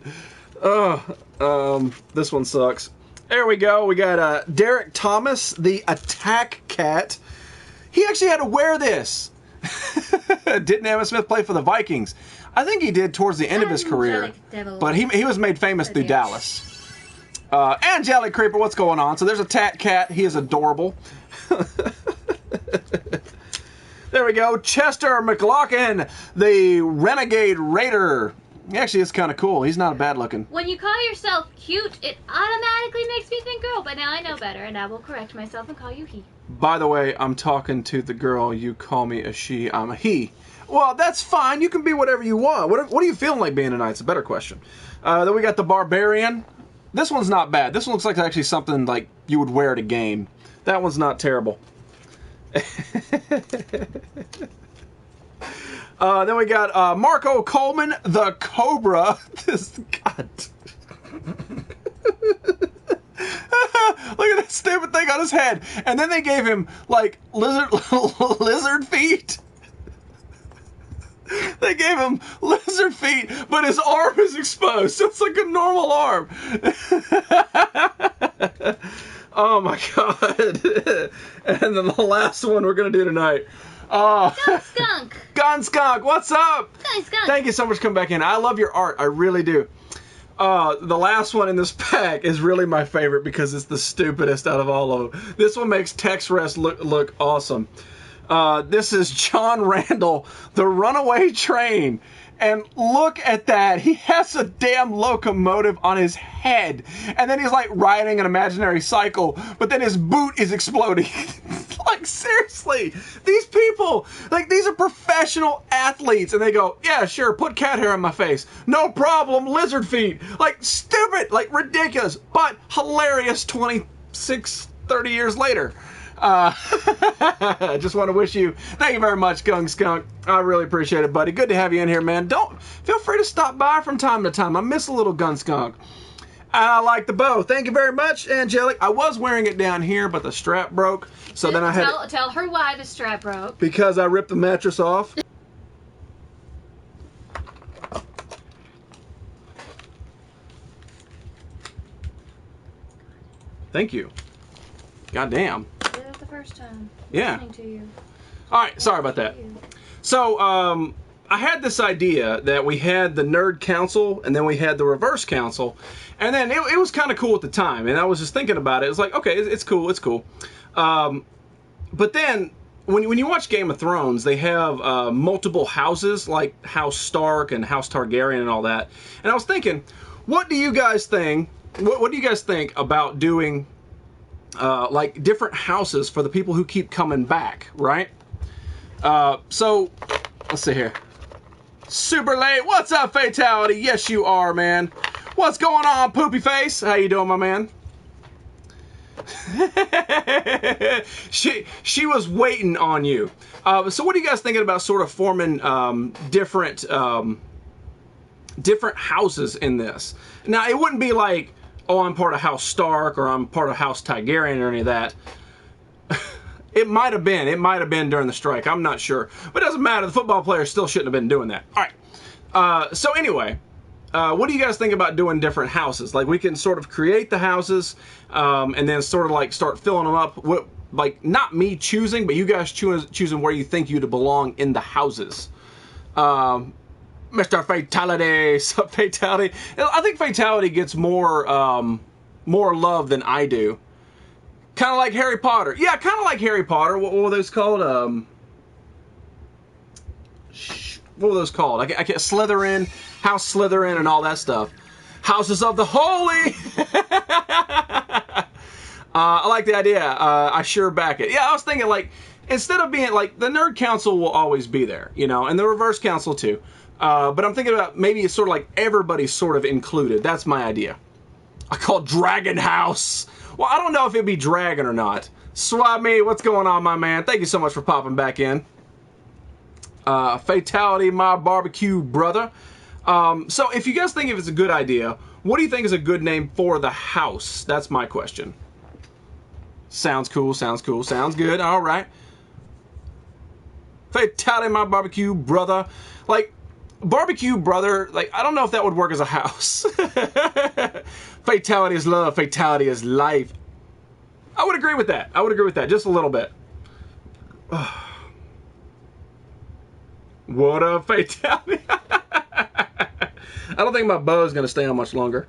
This one sucks. There we go. We got Derek Thomas, the Attack Cat. He actually had to wear this. Didn't Emmitt Smith play for the Vikings? I think he did towards the end of his career. But he was made famous through Dallas. Angelic Creeper, what's going on? So there's a Cat. He is adorable. There we go. Chester McLaughlin, the Renegade Raider. Actually, it's kind of cool. He's not bad looking. When you call yourself cute, it automatically makes me think girl, but now I know better, and I will correct myself and call you he. By the way, I'm talking to the girl. You call me a she, I'm a he. Well, that's fine. You can be whatever you want. What are you feeling like being tonight? It's a better question. Then we got the Barbarian. This one's not bad. This one looks like actually something like you would wear at a game. That one's not terrible. Then we got Marco Coleman, the Cobra. This God. Look at that stupid thing on his head. And then they gave him like lizard feet. They gave him lizard feet, but his arm is exposed, so it's like a normal arm. Oh my God. And then the last one we're going to do tonight. Gun Skunk. Gun Skunk, what's up? Gun Skunk. Thank you so much for coming back in. I love your art. I really do. The last one in this pack is really my favorite because it's the stupidest out of all of them. This one makes Tex Rex look awesome. This is John Randall, the Runaway Train. And look at that. He has a damn locomotive on his head. And then he's like riding an imaginary cycle, but then his boot is exploding. Like, seriously, these people, like, these are professional athletes. And they go, yeah, sure, put cat hair on my face. No problem, lizard feet. Like, stupid, like, ridiculous, but hilarious 26, 30 years later. I just want to wish you, thank you very much, Gung Skunk. I really appreciate it, buddy. Good to have you in here, man. Feel free to stop by from time to time. I miss a little Gung Skunk. I like the bow. Thank you very much, Angelic. I was wearing it down here, but the strap broke. So then I had tell her why the strap broke. Because I ripped the mattress off. Thank you. Goddamn. Did it the first time. Yeah. Listening to you. All right. Sorry about that. So, I had this idea that we had the Nerd Council and then we had the Reverse Council. And then it was kind of cool at the time. And I was just thinking about it. It was like, okay, it's cool. It's cool. But then when you watch Game of Thrones, they have multiple houses like House Stark and House Targaryen and all that. And I was thinking, what do you guys think? What do you guys think about doing like different houses for the people who keep coming back, right? So let's see here. Super late. What's up, Fatality? Yes, you are, man. What's going on, Poopy Face? How you doing, my man? she was waiting on you. So what are you guys thinking about sort of forming different houses in this? Now, it wouldn't be like, oh, I'm part of House Stark or I'm part of House Targaryen or any of that. It might have been. It might have been during the strike. I'm not sure. But it doesn't matter. The football players still shouldn't have been doing that. All right. So anyway, what do you guys think about doing different houses? Like, we can sort of create the houses and then sort of like start filling them up. Like, not me choosing, but you guys choosing where you think you to belong in the houses. Mr. Fatality. Fatality. I think Fatality gets more love than I do. Kind of like Harry Potter. Yeah, kind of like Harry Potter. What were those called? What were those called? I can't. Slytherin, House Slytherin, and all that stuff. Houses of the Holy. I like the idea. I sure back it. Yeah, I was thinking like instead of being like the Nerd Council will always be there, you know, and the Reverse Council too. But I'm thinking about maybe it's sort of like everybody's sort of included. That's my idea. I call Dragon House. Well, I don't know if it'd be Dragon or not. Swami, what's going on, my man? Thank you so much for popping back in. Fatality, my barbecue brother. So if you guys think if it's a good idea, what do you think is a good name for the house? That's my question. Sounds cool, sounds cool, sounds good. All right. Fatality, my barbecue brother. Like, barbecue brother, like, I don't know if that would work as a house. Fatality is love, fatality is life. I would agree with that. I would agree with that just a little bit. What a fatality. I don't think my bow is going to stay on much longer.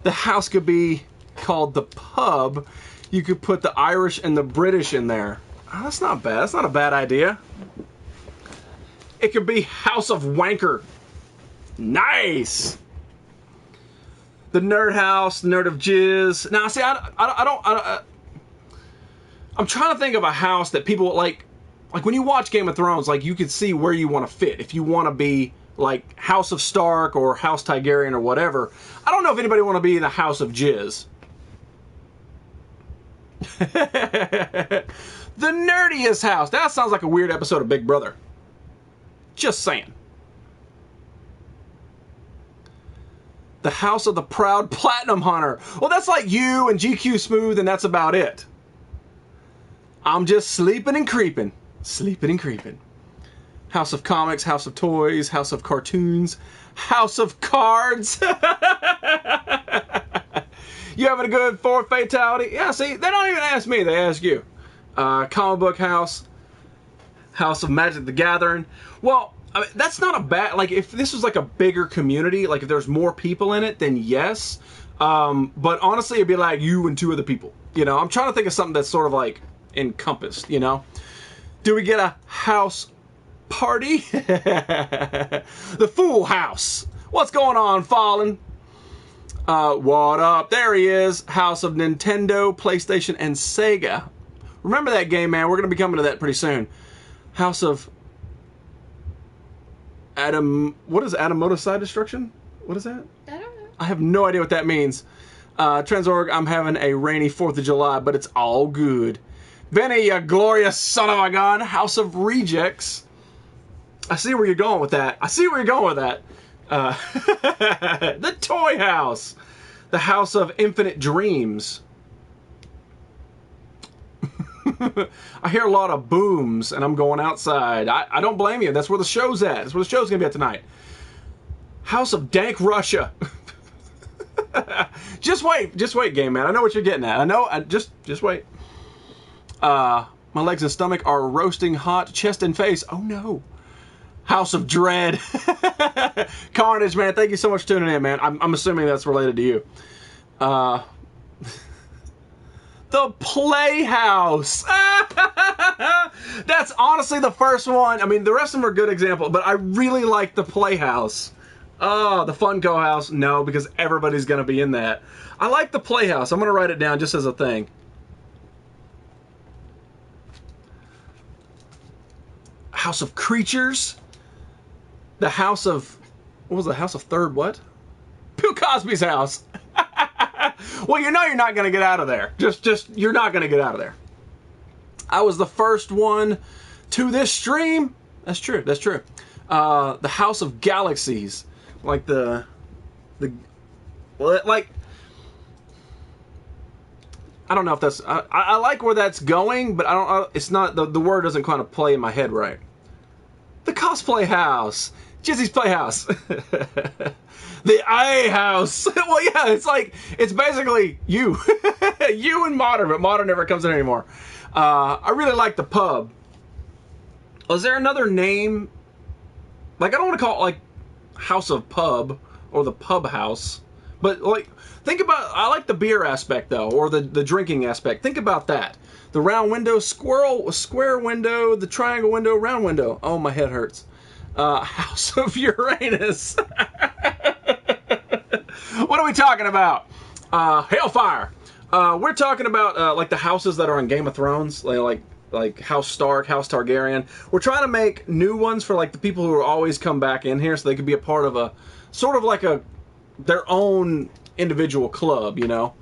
The house could be called the pub. You could put the Irish and the British in there. Oh, that's not bad. That's not a bad idea. It could be House of Wanker. Nice. The Nerd House, Nerd of Jizz. Now, see, I'm trying to think of a house that people like when you watch Game of Thrones, like you could see where you want to fit. If you want to be like House of Stark or House Targaryen or whatever. I don't know if anybody want to be in the House of Jizz. The nerdiest house. That sounds like a weird episode of Big Brother. Just saying. The House of the Proud Platinum Hunter. Well, that's like you and GQ Smooth, and that's about it. I'm just sleeping and creeping. Sleeping and creeping. House of Comics, House of Toys, House of Cartoons, House of Cards. You having a good fourth fatality? Yeah, see, they don't even ask me, they ask you. Comic Book House, House of Magic the Gathering. Well, I mean, that's not a bad, like, if this was like a bigger community, like if there's more people in it, then yes. But honestly, it'd be like you and two other people. You know, I'm trying to think of something that's sort of like encompassed, you know? Do we get a house party? The Fool House. What's going on, Fallen? What up? There he is. House of Nintendo, PlayStation, and Sega. Remember that game, man. We're going to be coming to that pretty soon. House of Adam... What is Adamoto Side Destruction? What is that? I don't know. I have no idea what that means. Transorg, I'm having a rainy 4th of July, but it's all good. Benny, you glorious son of a gun. House of Rejects. I see where you're going with that. The Toy House. The House of Infinite Dreams. I hear a lot of booms, and I'm going outside. I don't blame you. That's where the show's at. That's where the show's going to be at tonight. House of Dank Russia. Just wait, game man. I know what you're getting at. I know. Just wait. My legs and stomach are roasting hot, chest and face. Oh no. House of Dread. Carnage, man. Thank you so much for tuning in, man. I'm assuming that's related to you. The Playhouse. That's honestly the first one. I mean, the rest of them are good examples, but I really like the Playhouse. Oh, the Funko House. No, because everybody's going to be in that. I like the Playhouse. I'm going to write it down just as a thing. House of Creatures. The House of... What was the House of Third what? Bill Cosby's house. Well, you know you're not going to get out of there. You're not going to get out of there. I was the first one to this stream. That's true. The House of Galaxies. Like like... I don't know if that's... I like where that's going, but I don't... It's not... The word doesn't kind of play in my head right. The Cosplay House. Jizzy's Playhouse. The I House. Well, yeah, it's basically you. You and Modern, but Modern never comes in anymore. I really like the pub. Is there another name? Like, I don't want to call it, like, House of Pub or the Pub House. But, like, think about... I like the beer aspect, though, or the drinking aspect. Think about that. The round window, square window, the triangle window, round window. Oh, my head hurts. House of Uranus. What are we talking about? Hellfire. We're talking about like the houses that are on Game of Thrones, like House Stark, House Targaryen. We're trying to make new ones for like the people who always come back in here, so they could be a part of a sort of like their own individual club, you know.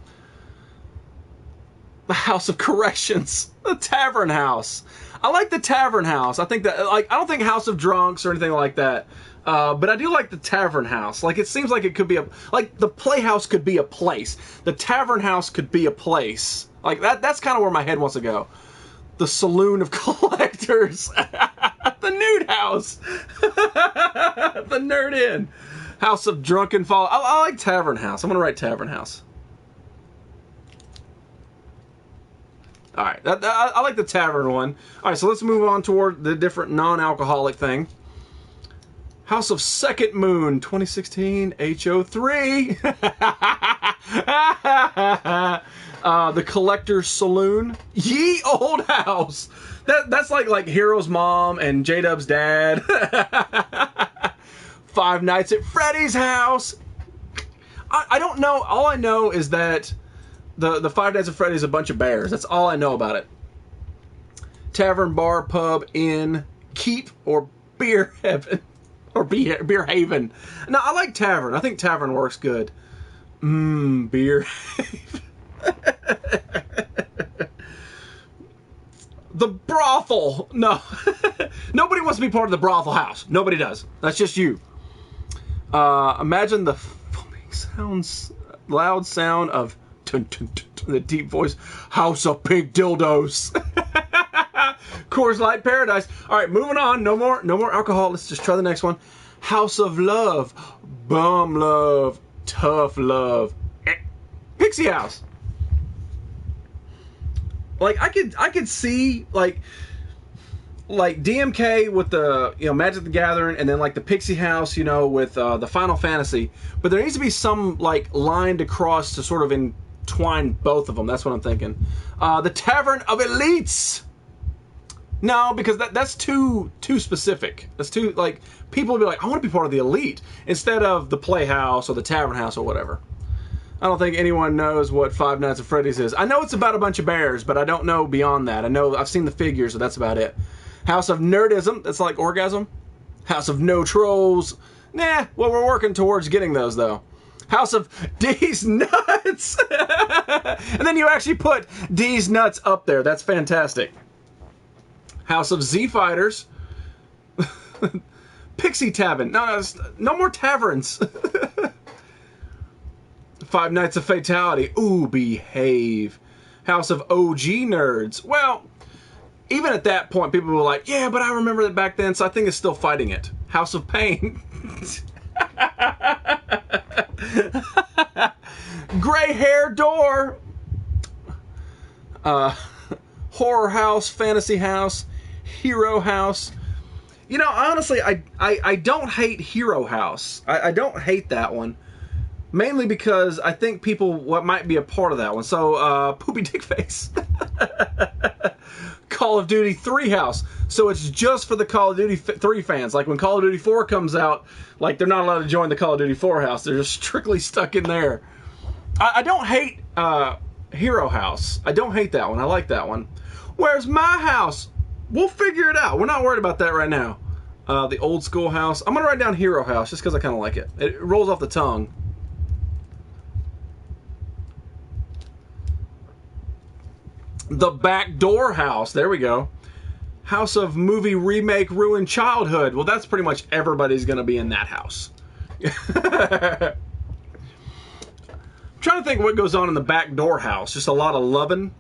The House of Corrections, the Tavern House. I like the Tavern House. I think that, like, I don't think House of Drunks or anything like that. But I do like the Tavern House. Like, it seems like it could be like, the Playhouse could be a place. The Tavern House could be a place. Like, that's kind of where my head wants to go. The Saloon of Collectors. The Nude House. The Nerd Inn. House of Drunken Fall. I like Tavern House. I'm going to write Tavern House. All right, I like the tavern one. All right, so let's move on toward the different non-alcoholic thing. House of Second Moon, 2016, HO3. The Collector's Saloon. Ye Old House. That's like Hero's mom and J-Dub's dad. Five Nights at Freddy's house. I don't know. All I know is that the Five Nights at Freddy's a bunch of bears. That's all I know about it. Tavern, bar, pub, inn, keep, or beer heaven. Or beer haven. No, I like tavern. I think tavern works good. Beer haven. The brothel. No. Nobody wants to be part of the brothel house. Nobody does. That's just you. Imagine the foaming sounds, loud sound of the deep voice. House of Pink Dildos. Coors Light Paradise. All right, moving on. No more alcohol. Let's just try the next one. House of Love. Bum love. Tough love. Pixie House. Like I could see like DMK with the Magic the Gathering, and then like the Pixie House, with the Final Fantasy. But there needs to be some like line to cross to sort of entwine both of them. That's what I'm thinking. The Tavern of Elites. No, because that's too specific. That's too, like, people will be like, I want to be part of the elite, instead of the Playhouse or the Tavern House or whatever. I don't think anyone knows what Five Nights at Freddy's is. I know it's about a bunch of bears, but I don't know beyond that. I know I've seen the figures, so that's about it. House of Nerdism, that's like orgasm. House of No Trolls. Nah, well, we're working towards getting those, though. House of D's Nuts. And then you actually put D's Nuts up there. That's fantastic. House of Z Fighters. Pixie Tavern. No more taverns. Five Nights of Fatality. Ooh, behave. House of OG Nerds. Well, even at that point, people were like, yeah, but I remember that back then, so I think it's still fighting it. House of Pain. Gray Hair Door. Horror House, Fantasy House, Hero House. You know, honestly, I don't hate Hero House. I don't hate that one. Mainly because I think people might be a part of that one. So, Poopy Dick Face. Call of Duty 3 House. So it's just for the Call of Duty 3 fans. Like when Call of Duty 4 comes out, like they're not allowed to join the Call of Duty 4 house. They're just strictly stuck in there. I don't hate Hero House. I don't hate that one. I like that one. Where's my house? We'll figure it out. We're not worried about that right now. The Old School House. I'm going to write down Hero House just because I kind of like it. It rolls off the tongue. The Backdoor House. There we go. House of Movie Remake Ruined Childhood. Well, that's pretty much everybody's going to be in that house. I'm trying to think what goes on in the Backdoor House. Just a lot of loving.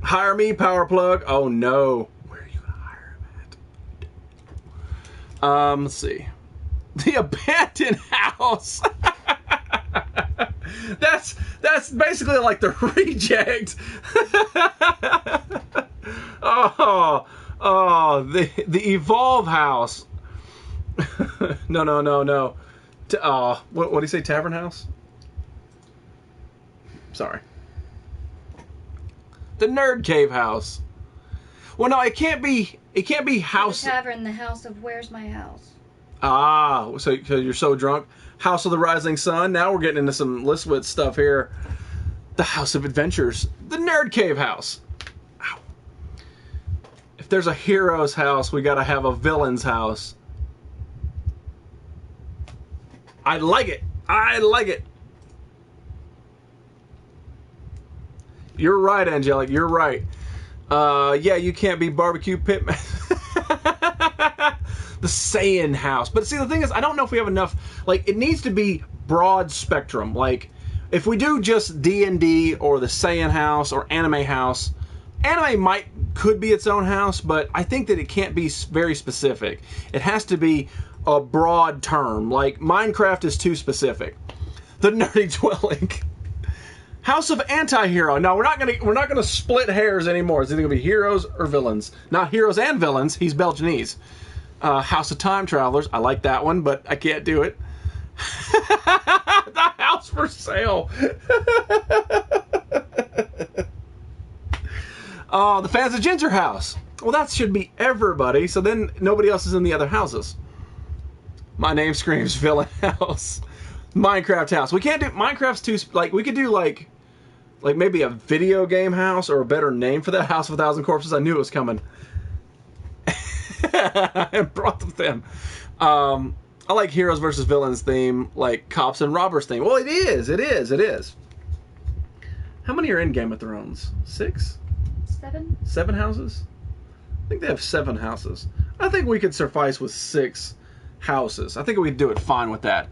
Hire me, Power Plug. Oh, no. Where are you going to hire him at? Let's see. The Abandoned House. That's basically like the reject. The Evolve House. No. What do you say? Tavern House? Sorry. The Nerd Cave House. Well, no, it can't be house. The tavern, the house of Where's My House? So you're so drunk. House of the Rising Sun. Now we're getting into some Listwitz stuff here. The House of Adventures. The Nerd Cave House. Ow. If there's a hero's house, we gotta have a villain's house. I like it. You're right, Angelic. You're right. Yeah, you can't be Barbecue Pitman. The Saiyan House. But see, the thing is, I don't know if we have enough. Like, it needs to be broad spectrum. Like, if we do just D&D or the Saiyan House or Anime House, anime could be its own house, but I think that it can't be very specific. It has to be a broad term. Like, Minecraft is too specific. The Nerdy Dwelling. House of Anti-Hero. No, we're not gonna split hairs anymore. It's either gonna be heroes or villains. Not heroes and villains. He's Belgianese. House of Time Travelers. I like that one, but I can't do it. The House for Sale. The Fans of Ginger House. Well, that should be everybody, so then nobody else is in the other houses. My name screams Villain House. Minecraft House. We can't do Minecraft's too we could do like maybe a video game house or a better name for that. House of a Thousand Corpses. I knew it was coming. I brought them. I like Heroes versus Villains theme, like Cops and Robbers theme. Well, it is. How many are in Game of Thrones? 6? 7? 7 houses? I think they have 7 houses. I think we could suffice with 6 houses. I think we'd do it fine with that.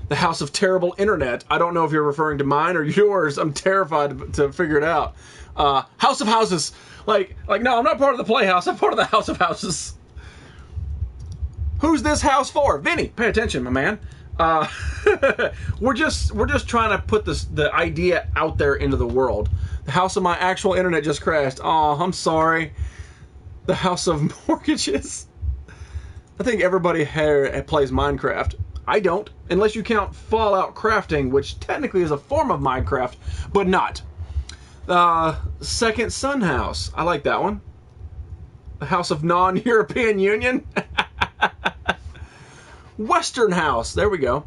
The House of Terrible Internet. I don't know if you're referring to mine or yours. I'm terrified to figure it out. House of Houses. Like, no, I'm not part of the Playhouse. I'm part of the House of Houses. Who's this house for? Vinny, pay attention, my man. We're just trying to put the idea out there into the world. The house of my actual internet just crashed. Oh, I'm sorry. The House of Mortgages. I think everybody here plays Minecraft. I don't, unless you count Fallout Crafting, which technically is a form of Minecraft, but not. Second Sun House. I like that one. The House of Non-European Union. Western House. There we go.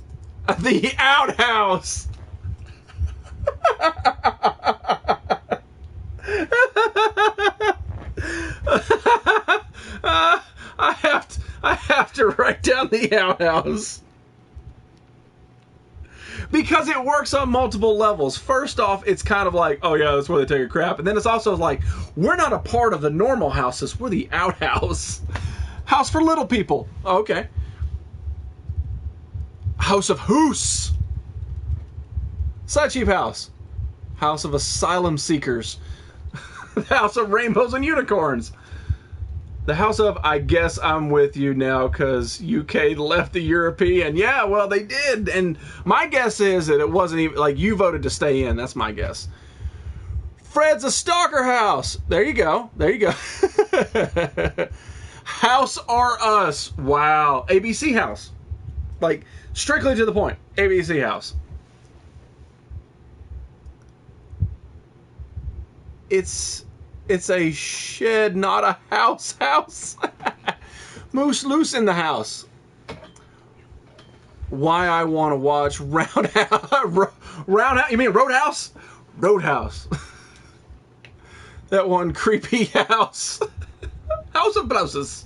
The Outhouse. I have to write down the Outhouse. Because it works on multiple levels. First off, it's kind of like, oh yeah, that's where they take a crap. And then it's also like, we're not a part of the normal houses. We're the outhouse. House for little people. Oh, okay. House of Hoos. Side cheap house. House of asylum seekers. The house of rainbows and unicorns. The house of, I guess I'm with you now because UK left the European. Yeah, well, they did. And my guess is that it wasn't even, like, you voted to stay in. That's my guess. Fred's a stalker house. There you go. There you go. House R Us. Wow. ABC house. Like, strictly to the point. ABC house. It's a shed, not a house. Moose loose in the house. Why I want to watch Roundhouse. You mean Roadhouse? Roadhouse. That one creepy house. House of Blouses.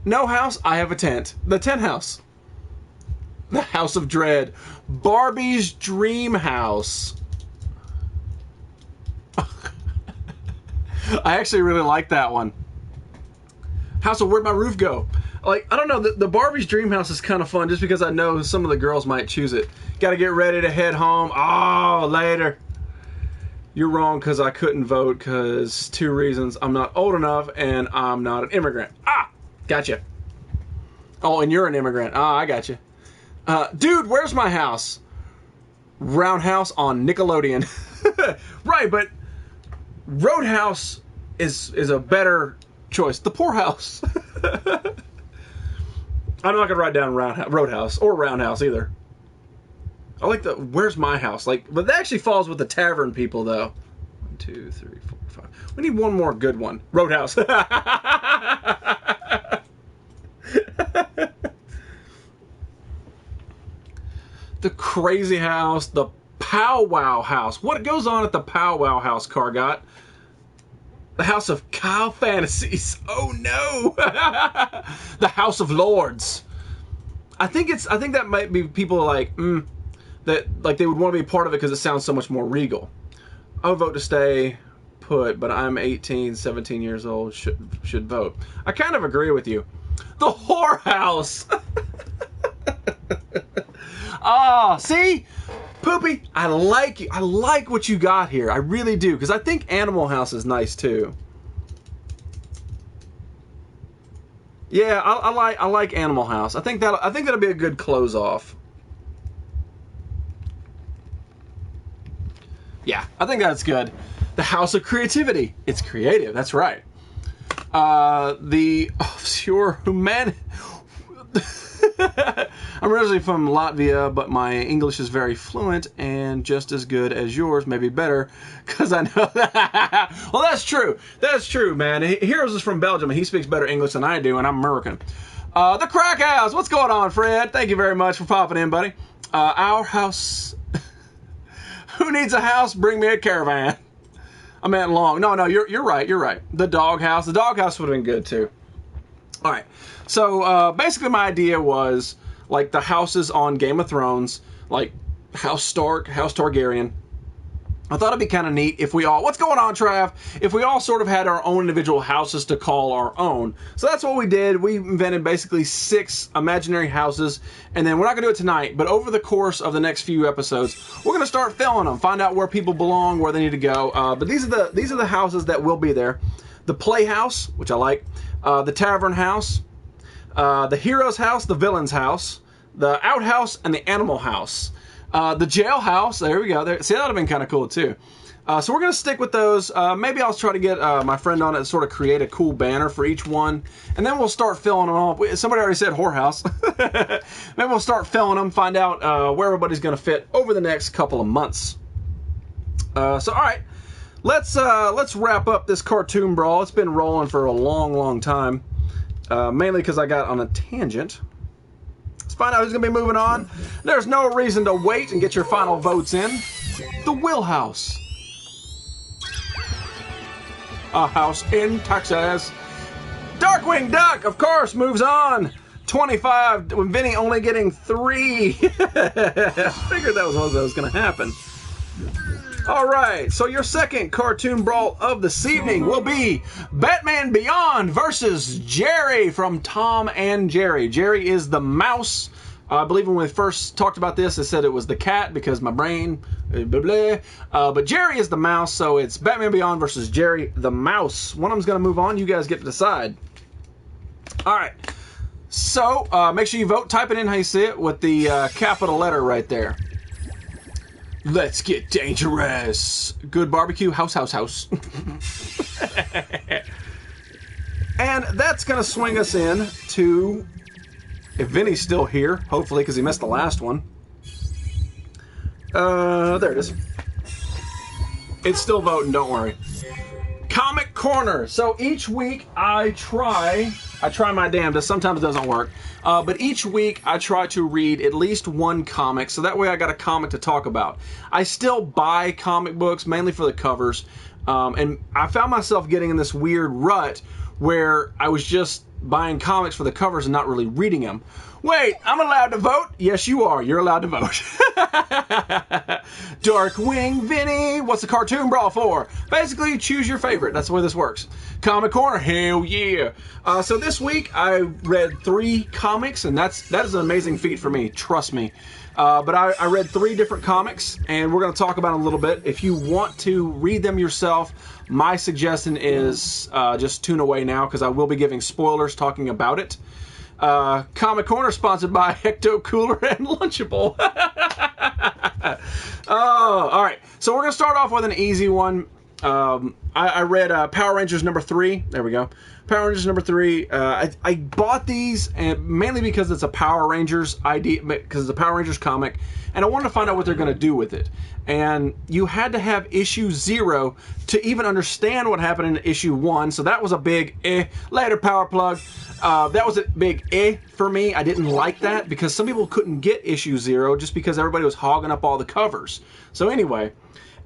No house, I have a tent. The tent house. The House of Dread. Barbie's Dream House. I actually really like that one. House of Where'd My Roof Go? Like, I don't know, the Barbie's Dream House is kind of fun just because I know some of the girls might choose it. Gotta get ready to head home. Oh, later. You're wrong because I couldn't vote because 2 reasons. I'm not old enough and I'm not an immigrant. Ah, gotcha. Oh, and you're an immigrant. Ah, I gotcha. Dude, where's my house? Roundhouse on Nickelodeon. Right, but Roadhouse is a better choice. The Poorhouse. I'm not gonna write down Roadhouse or Roundhouse either. I like the Where's My House? Like, but that actually falls with the tavern people though. 1, 2, 3, 4, 5. We need one more good one. Roadhouse. The Crazy House, the Powwow House. What goes on at the Powwow House, Cargot? The House of Cow Fantasies. Oh no! The House of Lords. I think that might be people like that, like they would want to be a part of it because it sounds so much more regal. I would vote to stay put, but I'm 18, 17 years old. Should vote. I kind of agree with you. The Whorehouse. Oh, see? Poopy, I like you. I like what you got here. I really do, because I think Animal House is nice too. Yeah, I like Animal House. I think that'll be a good close off. Yeah, I think that's good. The House of Creativity. It's creative. That's right. The Obscure Humanity. I'm originally from Latvia, but my English is very fluent and just as good as yours, maybe better, because I know that. Well, that's true. That's true, man. Heroes is from Belgium, and he speaks better English than I do, and I'm American. The Crack House. What's going on, Fred? Thank you very much for popping in, buddy. Our house. Who needs a house? Bring me a caravan. I meant long. No, you're right. You're right. The Dog House. The Dog House would have been good, too. All right. So, basically my idea was, like, the houses on Game of Thrones, like House Stark, House Targaryen. I thought it'd be kind of neat if we all... What's going on, Trav? If we all sort of had our own individual houses to call our own. So that's what we did. We invented basically 6 imaginary houses. And then we're not going to do it tonight, but over the course of the next few episodes, we're going to start filling them. Find out where people belong, where they need to go. But these are the houses that will be there. The Playhouse, which I like. The Tavern House. The Hero's House, the Villain's House. The Outhouse, and the Animal House. The Jailhouse, there we go. See, that would have been kind of cool, too. So we're going to stick with those. Maybe I'll try to get my friend on it and sort of create a cool banner for each one. And then we'll start filling them up. Somebody already said Whorehouse. Maybe we'll start filling them, find out where everybody's going to fit over the next couple of months. So, all right. Let's wrap up this cartoon brawl. It's been rolling for a long, long time. Mainly because I got on a tangent. Let's find out who's going to be moving on. There's no reason to wait and get your final votes in. The Will House. A house in Texas. Darkwing Duck, of course, moves on. 25, with Vinny only getting 3. Figured that was going to happen. All right, so your second cartoon brawl of this evening will be Batman Beyond versus Jerry from Tom and Jerry. Jerry is the mouse. I believe when we first talked about this, I said it was the cat because my brain, blah, blah. But Jerry is the mouse, so it's Batman Beyond versus Jerry the mouse. One of them's going to move on. You guys get to decide. All right, so make sure you vote. Type it in how you see it with the capital letter right there. Let's get dangerous. Good barbecue, house. And that's going to swing us in to, if Vinny's still here, hopefully, because he missed the last one. There it is. It's still voting, don't worry. Comic Corner. So each week I try my damnedest. Sometimes it doesn't work. But each week I try to read at least one comic, so that way I got a comic to talk about. I still buy comic books, mainly for the covers. And I found myself getting in this weird rut where I was just buying comics for the covers and not really reading them. Wait, I'm allowed to vote? Yes, you are. You're allowed to vote. Darkwing Vinny, what's the cartoon brawl for? Basically, choose your favorite. That's the way this works. Comic Corner, hell yeah. So this week, I read 3 comics, and that is an amazing feat for me. Trust me. But I read 3 different comics, and we're going to talk about them a little bit. If you want to read them yourself, my suggestion is just tune away now, because I will be giving spoilers talking about it. Comic Corner sponsored by Hecto Cooler and Lunchable. Oh, all right. So we're going to start off with an easy one. I read Power Rangers number 3. There we go. Power Rangers number 3. I bought these and mainly because it's a Power Rangers idea, because it's a Power Rangers comic, and I wanted to find out what they're going to do with it. And you had to have issue 0 to even understand what happened in issue 1. So that was a big later power plug. That was a big for me. I didn't like that because some people couldn't get issue 0 just because everybody was hogging up all the covers. So anyway,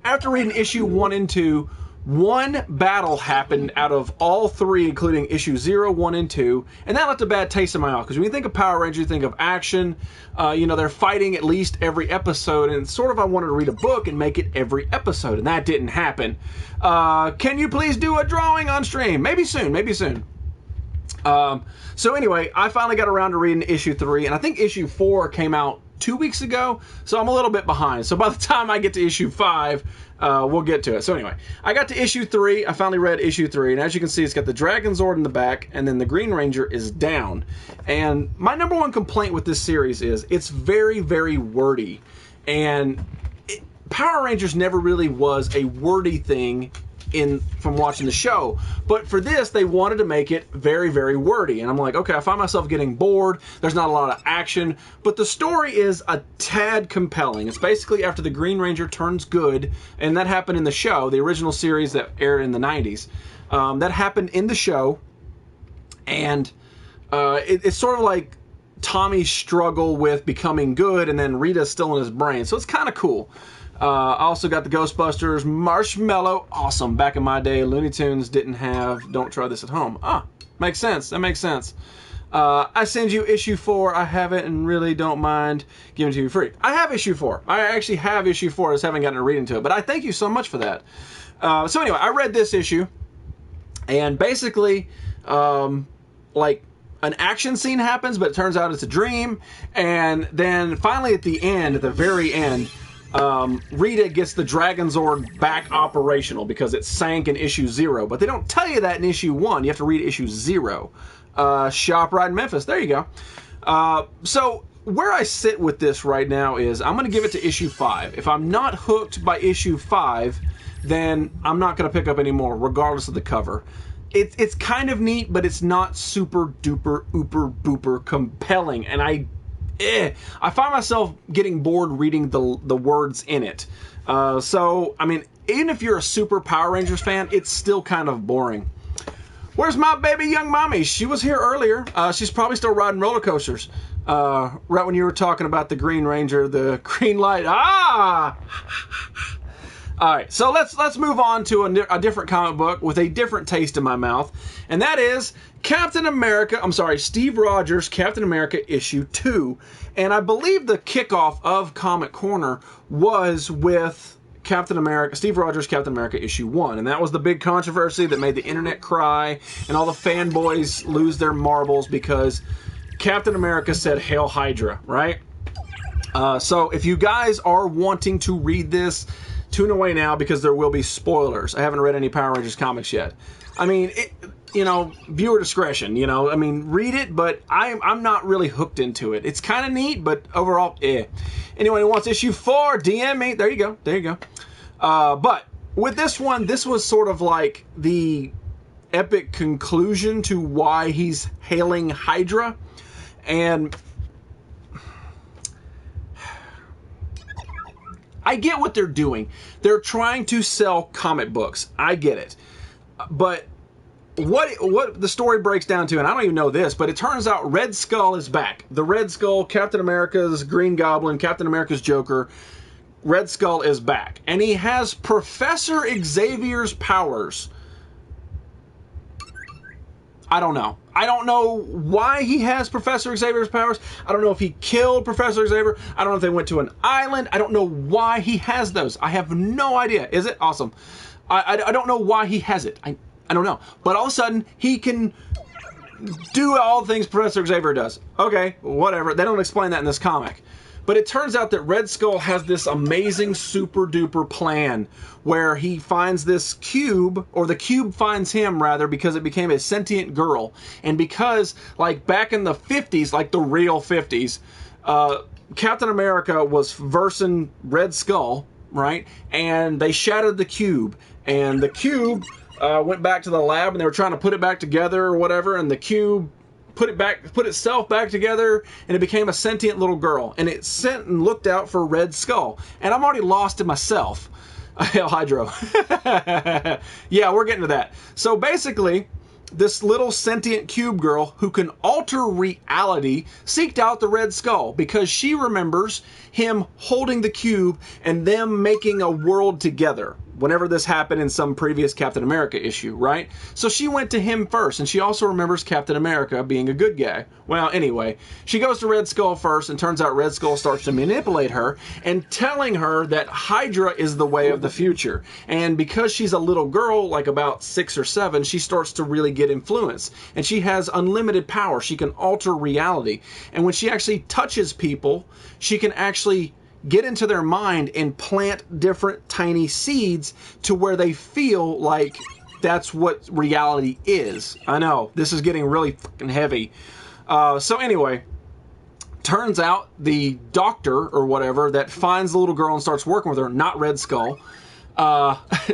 after reading issue 1 and 2, one battle happened out of all 3, including issue 0, 1, and 2, and that left a bad taste in my mouth, because when you think of Power Rangers, you think of action, they're fighting at least every episode, and sort of I wanted to read a book and make it every episode, and that didn't happen. Can you please do a drawing on stream? Maybe soon, maybe soon. So anyway, I finally got around to reading issue 3, and I think issue 4 came out 2 weeks ago, so I'm a little bit behind. So by the time I get to issue 5, we'll get to it. So anyway, I got to issue 3. I finally read issue 3, and as you can see, it's got the Dragon Zord in the back, and then the Green Ranger is down. And my number one complaint with this series is it's very, very wordy. And Power Rangers never really was a wordy thing from watching the show, but for this they wanted to make it very, very wordy, and I'm like, okay, I find myself getting bored. There's not a lot of action, but the story is a tad compelling. It's basically after the Green Ranger turns good, and that happened in the show, the original series that aired in the 90s. That happened in the show, and it's sort of like Tommy's struggle with becoming good, and then Rita's still in his brain, so it's kind of cool. I also got the Ghostbusters Marshmallow. Awesome. Back in my day, Looney Tunes didn't have Don't Try This at Home. Makes sense. That makes sense. I send you issue 4. I have it and really don't mind giving it to you free. I have issue 4. I actually have issue 4. I just haven't gotten to read into it. But I thank you so much for that. So anyway, I read this issue. And basically, like, an action scene happens, but it turns out it's a dream. And then finally at the end, at the very end, Rita gets the Dragon Zord back operational because it sank in issue 0. But they don't tell you that in issue 1. You have to read issue 0. Shop right in Memphis. There you go. So where I sit with this right now is I'm going to give it to issue 5. If I'm not hooked by issue 5, then I'm not going to pick up any more, regardless of the cover. It's kind of neat, but it's not super duper ooper booper compelling, and I find myself getting bored reading the words in it. So, I mean, even if you're a super Power Rangers fan, it's still kind of boring. Where's my baby young mommy? She was here earlier. She's probably still riding roller coasters. Right when you were talking about the Green Ranger, the green light. All right, so let's move on to a different comic book with a different taste in my mouth, and that is Steve Rogers, Captain America issue 2. And I believe the kickoff of Comic Corner was with Steve Rogers, Captain America issue 1, and that was the big controversy that made the internet cry and all the fanboys lose their marbles because Captain America said "Hail Hydra," right? So if you guys are wanting to read this, tune away now because there will be spoilers. I haven't read any Power Rangers comics yet. I mean, viewer discretion, I mean, read it, but I'm not really hooked into it. It's kind of neat, but overall, Anyone who wants issue 4, DM me. There you go. But with this one, this was sort of like the epic conclusion to why he's hailing Hydra. And I get what they're doing. They're trying to sell comic books. I get it. But what the story breaks down to, and I don't even know this, but it turns out Red Skull is back. The Red Skull, Captain America's Green Goblin, Captain America's Joker, Red Skull is back. And he has Professor Xavier's powers. I don't know. I don't know why he has Professor Xavier's powers. I don't know if he killed Professor Xavier. I don't know if they went to an island. I don't know why he has those. I have no idea. Is it? Awesome. I don't know why he has it. I don't know. But all of a sudden, he can do all the things Professor Xavier does. Okay, whatever. They don't explain that in this comic. But it turns out that Red Skull has this amazing super duper plan where he finds this cube, or the cube finds him rather, because it became a sentient girl. And because, like back in the 50s, like the real 50s, Captain America was versing Red Skull, right? And they shattered the cube. And the cube went back to the lab and they were trying to put it back together or whatever. And the cube put itself back together, and it became a sentient little girl, and it sent and looked out for Red Skull. And I'm already lost in myself. Hail Hydro. Yeah, we're getting to that. So basically, this little sentient cube girl who can alter reality seeked out the Red Skull because she remembers him holding the cube and them making a world together whenever this happened in some previous Captain America issue, right? So she went to him first, and she also remembers Captain America being a good guy. Well, anyway, she goes to Red Skull first, and turns out Red Skull starts to manipulate her and telling her that Hydra is the way of the future. And because she's a little girl, like about 6 or 7, she starts to really get influence. And she has unlimited power. She can alter reality. And when she actually touches people, she can actually get into their mind and plant different tiny seeds to where they feel like that's what reality is. I know, this is getting really fucking heavy. So anyway, turns out the doctor or whatever that finds the little girl and starts working with her, not Red Skull,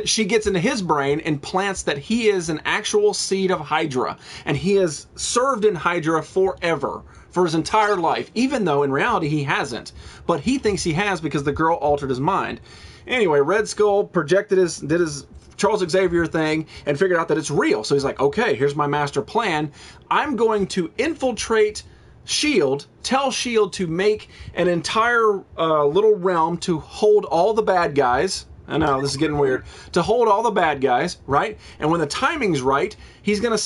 she gets into his brain and plants that he is an actual seed of Hydra. And he has served in Hydra forever, for his entire life, even though in reality he hasn't. But he thinks he has because the girl altered his mind. Anyway, Red Skull did his Charles Xavier thing and figured out that it's real. So he's like, okay, here's my master plan. I'm going to infiltrate S.H.I.E.L.D., tell S.H.I.E.L.D. to make an entire little realm to hold all the bad guys. I know, this is getting weird. To hold all the bad guys, right? And when the timing's right, he's gonna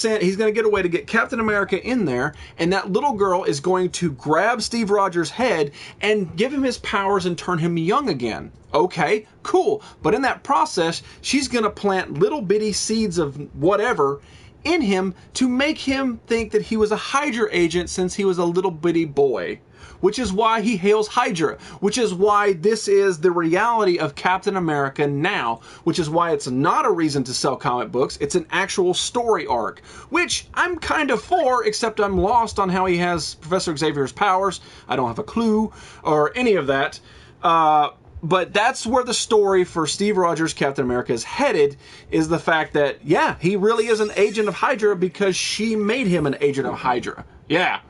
get a way to get Captain America in there, and that little girl is going to grab Steve Rogers' head and give him his powers and turn him young again. Okay, cool. But in that process, she's gonna plant little bitty seeds of whatever in him to make him think that he was a Hydra agent since he was a little bitty boy. Which is why he hails Hydra, which is why this is the reality of Captain America now, which is why it's not a reason to sell comic books, it's an actual story arc, which I'm kind of for, except I'm lost on how he has Professor Xavier's powers. I don't have a clue, or any of that. But that's where the story for Steve Rogers' Captain America is headed, is the fact that, yeah, he really is an agent of Hydra because she made him an agent of Hydra. Yeah.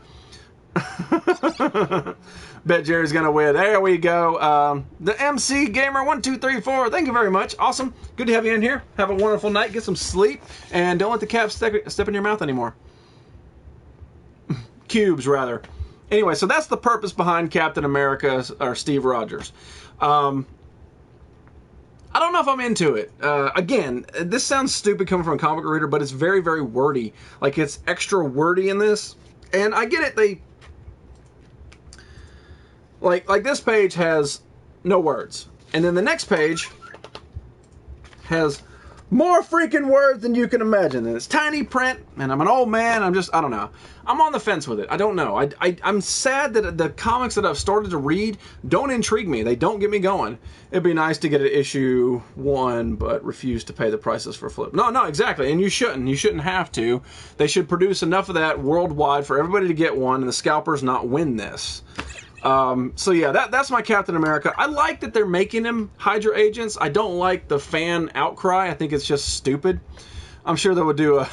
Bet Jerry's gonna win. There we go. The MC Gamer 1234. Thank you very much. Awesome. Good to have you in here. Have a wonderful night. Get some sleep, and don't let the cat step in your mouth anymore. Cubes, rather. Anyway, so that's the purpose behind Captain America or Steve Rogers. I don't know if I'm into it. Again, this sounds stupid coming from a comic book reader, but it's very, very wordy. Like, it's extra wordy in this. And I get it, they... Like this page has no words. And then the next page has more freaking words than you can imagine. And it's tiny print, and I'm an old man. I don't know. I'm on the fence with it. I don't know. I'm sad that the comics that I've started to read don't intrigue me. They don't get me going. It'd be nice to get an issue 1, but refuse to pay the prices for flip. No, exactly. And you shouldn't. You shouldn't have to. They should produce enough of that worldwide for everybody to get one, and the scalpers not win this. So yeah, that's my Captain America. I like that they're making him Hydra agents. I don't like the fan outcry. I think it's just stupid. I'm sure they would do a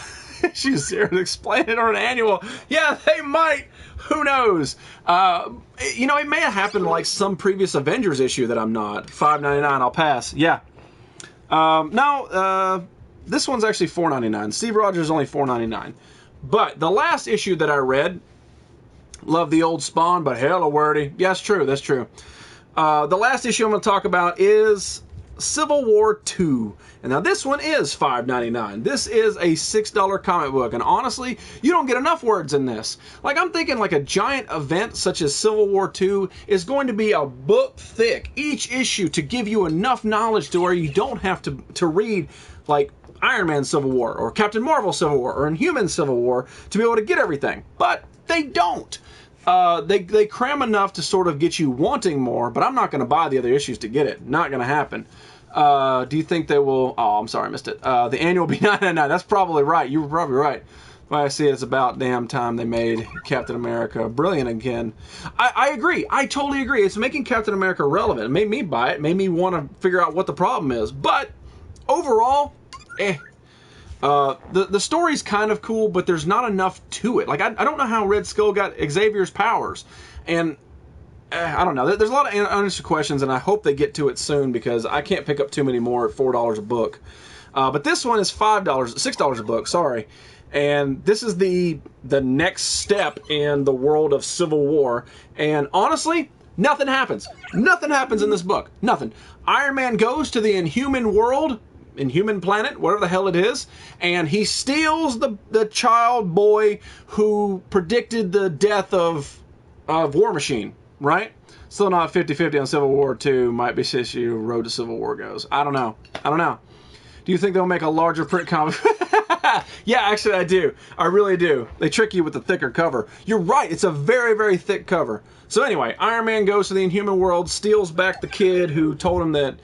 she's here to explain it on an annual. Yeah, they might. Who knows? You know, it may have happened like some previous Avengers issue that I'm not. $5.99. I'll pass. Yeah. No, this one's actually $4.99. Steve Rogers is only $4.99. But the last issue that I read. Love the old Spawn, but hella wordy. Yeah, that's true. That's true. The last issue I'm going to talk about is Civil War II. And now this one is $5.99. This is a $6 comic book. And honestly, you don't get enough words in this. Like, I'm thinking like a giant event such as Civil War II is going to be a book thick, each issue, to give you enough knowledge to where you don't have to read like Iron Man Civil War or Captain Marvel Civil War or Inhuman Civil War to be able to get everything. But they don't. They cram enough to sort of get you wanting more, but I'm not going to buy the other issues to get it. Not going to happen. Do you think they will... Oh, I'm sorry, I missed it. The annual will be $9.99. That's probably right. You were probably right. Well, I see it's about damn time they made Captain America brilliant again. I agree. I totally agree. It's making Captain America relevant. It made me buy it. It made me want to figure out what the problem is. But overall, the story's kind of cool, but there's not enough to it. Like, I don't know how Red Skull got Xavier's powers. And I don't know. There's a lot of unanswered questions, and I hope they get to it soon because I can't pick up too many more at $4 a book. But this one is $6 a book, sorry. And this is the next step in the world of Civil War. And honestly, nothing happens. Nothing happens in this book. Nothing. Iron Man goes to the Inhuman world, Inhuman planet, whatever the hell it is, and he steals the child boy who predicted the death of War Machine, right? Still not 50-50 on Civil War 2. Might be issue Road to Civil War goes. I don't know. Do you think they'll make a larger print comic? Yeah, actually I do. I really do. They trick you with the thicker cover. You're right. It's a very, very thick cover. So anyway, Iron Man goes to the Inhuman world, steals back the kid who told him that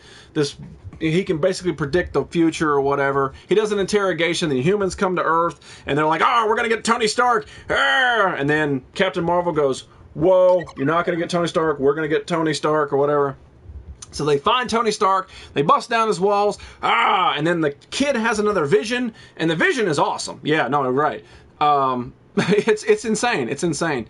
he can basically predict the future or whatever. He does an interrogation. The humans come to Earth, and they're like, "Oh, we're going to get Tony Stark." And then Captain Marvel goes, "Whoa, you're not going to get Tony Stark. We're going to get Tony Stark," or whatever. So they find Tony Stark, they bust down his walls, and then the kid has another vision, and the vision is awesome. Yeah, no, right. It's insane. It's insane.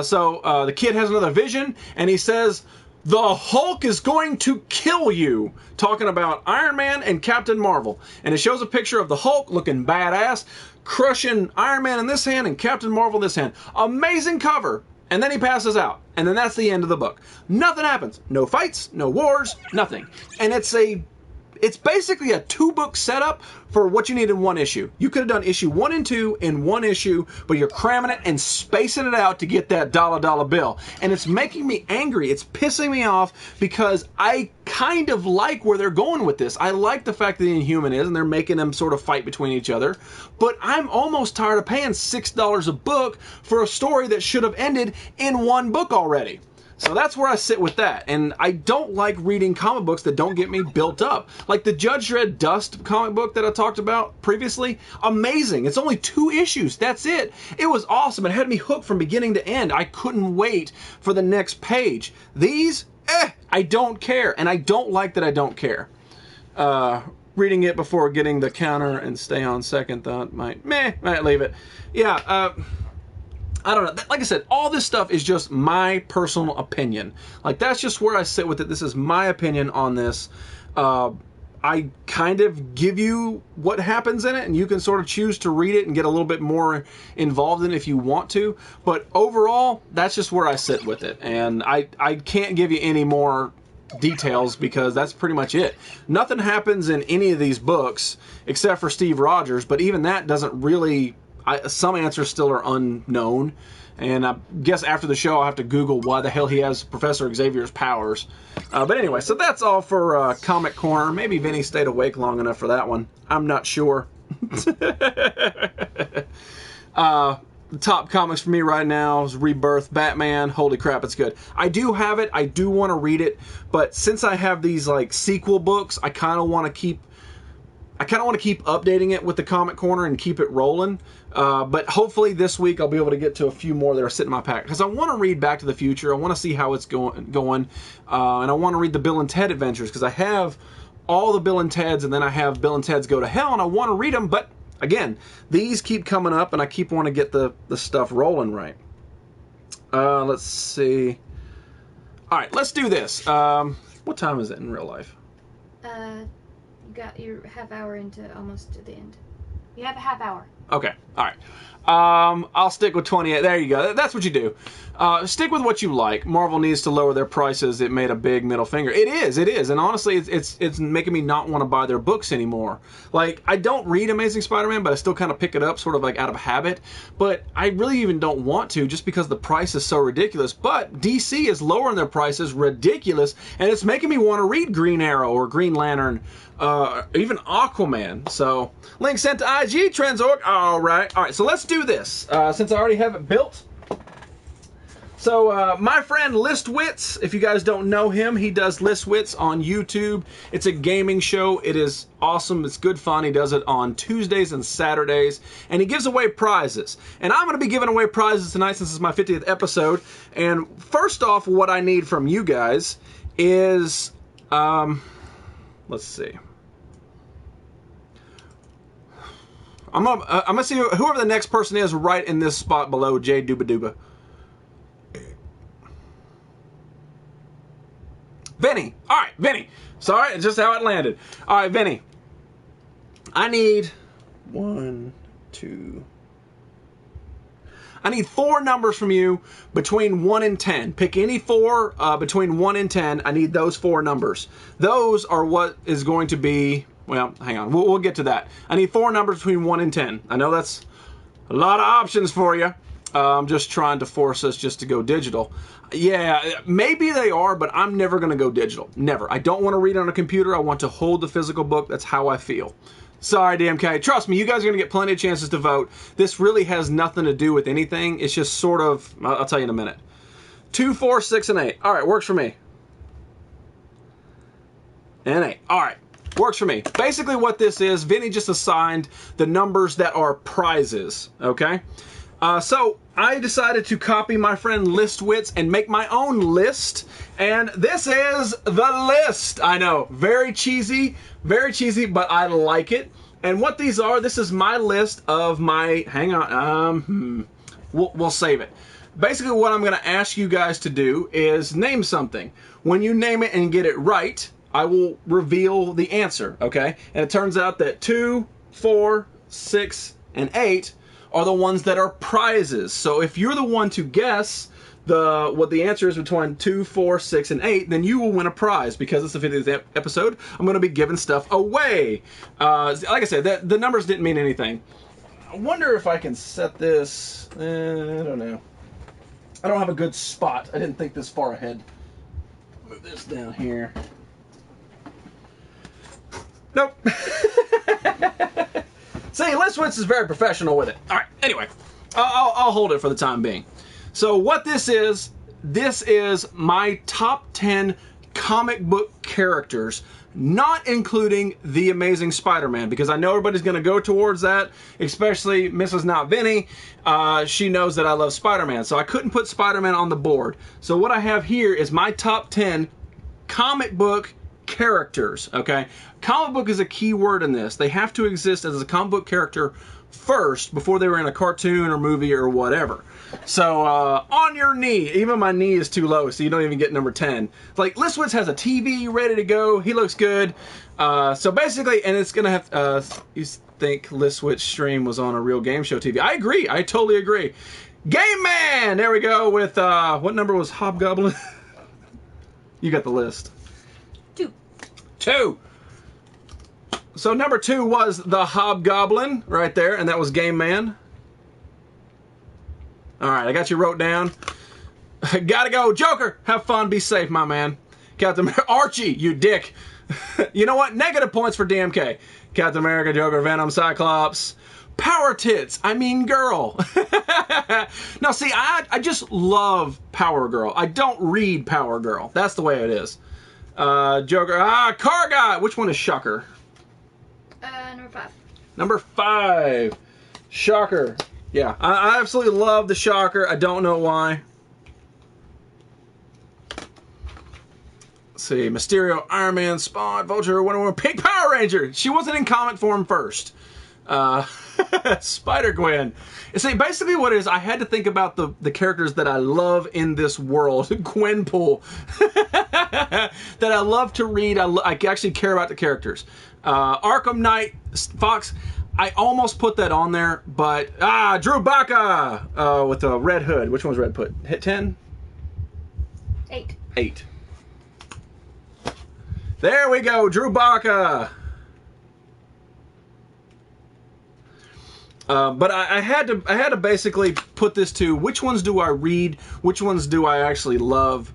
So the kid has another vision, and he says, "The Hulk is going to kill you," talking about Iron Man and Captain Marvel. And it shows a picture of the Hulk looking badass, crushing Iron Man in this hand and Captain Marvel in this hand. Amazing cover. And then he passes out. And then that's the end of the book. Nothing happens. No fights, no wars, nothing. And it's basically a 2-book setup for what you need in one issue. You could have done issue 1 and 2 in one issue, but you're cramming it and spacing it out to get that dollar bill. And it's making me angry. It's pissing me off because I kind of like where they're going with this. I like the fact that the Inhuman is, and they're making them sort of fight between each other. But I'm almost tired of paying $6 a book for a story that should have ended in one book already. So that's where I sit with that. And I don't like reading comic books that don't get me built up. Like the Judge Dredd Dust comic book that I talked about previously. Amazing. It's only 2 issues. That's it. It was awesome. It had me hooked from beginning to end. I couldn't wait for the next page. These, I don't care. And I don't like that I don't care. Reading it before getting the counter and stay on second thought might leave it. Yeah, I don't know. Like I said, all this stuff is just my personal opinion. Like, that's just where I sit with it. This is my opinion on this. I kind of give you what happens in it, and you can sort of choose to read it and get a little bit more involved in it if you want to. But overall, that's just where I sit with it. And I can't give you any more details because that's pretty much it. Nothing happens in any of these books except for Steve Rogers, but even that doesn't really... some answers still are unknown. And I guess after the show, I'll have to Google why the hell he has Professor Xavier's powers. But anyway, so that's all for Comic Corner. Maybe Vinny stayed awake long enough for that one. I'm not sure. The top comics for me right now is Rebirth, Batman. Holy crap, it's good. I do have it. I do want to read it. But since I have these like sequel books, I kind of want to keep updating it with the Comic Corner and keep it rolling. But hopefully this week I'll be able to get to a few more that are sitting in my pack. Because I want to read Back to the Future. I want to see how it's going. And I want to read the Bill and Ted Adventures. Because I have all the Bill and Teds, and then I have Bill and Ted's Go to Hell, and I want to read them. But again, these keep coming up, and I keep wanting to get the stuff rolling right. Let's see. All right, let's do this. What time is it in real life? You got your half hour into almost to the end. You have a half hour. Okay, all right. I'll stick with 28. There you go. That's what you do. Stick with what you like. Marvel needs to lower their prices. It made a big middle finger. It is. And honestly, it's making me not want to buy their books anymore. Like, I don't read Amazing Spider-Man, but I still kind of pick it up sort of like out of habit. But I really even don't want to just because the price is so ridiculous. But DC is lowering their prices ridiculous, and it's making me want to read Green Arrow or Green Lantern, even Aquaman. So, link sent to IG, Trends.org. All right, so let's do this. Since I already have it built. So, my friend Listwitz, if you guys don't know him, he does Listwitz on YouTube. It's a gaming show. It is awesome. It's good fun. He does it on Tuesdays and Saturdays, and he gives away prizes. And I'm going to be giving away prizes tonight since it's my 50th episode. And first off, what I need from you guys is, let's see. I'm gonna see whoever the next person is right in this spot below J Dooba Dooba. Vinny. All right, Vinny. Sorry, it's just how it landed. All right, Vinny. I need 1, 2. I need 4 numbers from you between 1 and 10. Pick any 4 between 1 and 10. I need those 4 numbers. Those are what is going to be... Well, hang on. We'll get to that. I need 4 numbers between 1 and 10. I know that's a lot of options for you. I'm just trying to force us just to go digital. Yeah, maybe they are, but I'm never going to go digital. Never. I don't want to read on a computer. I want to hold the physical book. That's how I feel. Sorry, DMK. Trust me, you guys are going to get plenty of chances to vote. This really has nothing to do with anything. It's just sort of... I'll tell you in a minute. 2, 4, 6, and 8. All right, works for me. And 8. All right. Works for me. Basically what this is, Vinny just assigned the numbers that are prizes, okay? So I decided to copy my friend Listwitz and make my own list, and this is the list. I know, very cheesy, but I like it. And what these are, this is my list of my, hang on, we'll save it. Basically what I'm going to ask you guys to do is name something. When you name it and get it right, I will reveal the answer, okay? And it turns out that 2, 4, 6, and 8 are the ones that are prizes. So if you're the one to guess what the answer is between 2, 4, 6, and 8, then you will win a prize. Because it's the 50th episode, I'm going to be giving stuff away. Like I said, the numbers didn't mean anything. I wonder if I can set this... I don't know. I don't have a good spot. I didn't think this far ahead. Move this down here. Nope. See, Listwitz is very professional with it. All right, anyway, I'll hold it for the time being. So what this is my top 10 comic book characters, not including the Amazing Spider-Man, because I know everybody's going to go towards that, especially Mrs. Not Vinny. She knows that I love Spider-Man, so I couldn't put Spider-Man on the board. So what I have here is my top 10 comic book characters, okay? Comic book is a key word in this. They have to exist as a comic book character first before they were in a cartoon or movie or whatever. So, on your knee. Even my knee is too low, so you don't even get number 10. Like, Listwitz has a TV ready to go. He looks good. So basically, and it's going to have... you think Listwitz stream was on a real game show TV. I agree. I totally agree. Game Man! There we go with... what number was Hobgoblin? You got the list. 2. So number 2 was the Hobgoblin right there, and that was Game Man. All right, I got you wrote down. Gotta go. Joker, have fun. Be safe, my man. Captain Archie, you dick. You know what? Negative points for DMK. Captain America, Joker, Venom, Cyclops. Power Tits. I mean girl. Now, see, I just love Power Girl. I don't read Power Girl. That's the way it is. Joker. Car Guy. Which one is Shocker? Number 5. Number 5. Shocker. Yeah, I absolutely love the Shocker. I don't know why. Let's see. Mysterio, Iron Man, Spawn, Vulture, Wonder Woman, Pink Power Ranger. She wasn't in comic form first. Spider-Gwen. See, basically what it is, I had to think about the characters that I love in this world. Gwenpool. That I love to read. I actually care about the characters. Arkham Knight, Fox. I almost put that on there, but Drew Baca with the Red Hood. Which one's Red Hood? Hit 10? 8. 8. There we go, Drew Baca. But I had to basically put this to which ones do I read, which ones do I actually love,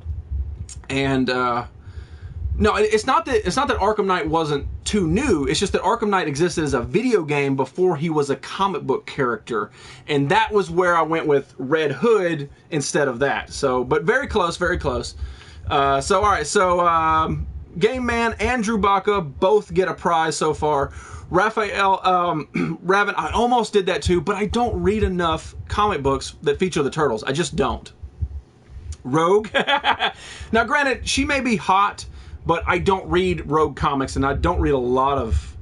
and no, it's not that Arkham Knight wasn't too new. It's just that Arkham Knight existed as a video game before he was a comic book character, and that was where I went with Red Hood instead of that. So, but very close, very close. So all right, so Game Man and Drew Baca both get a prize so far. Raphael Raven, I almost did that too, but I don't read enough comic books that feature the Turtles. I just don't. Rogue. Now, granted, she may be hot, but I don't read Rogue comics, and I don't read a lot of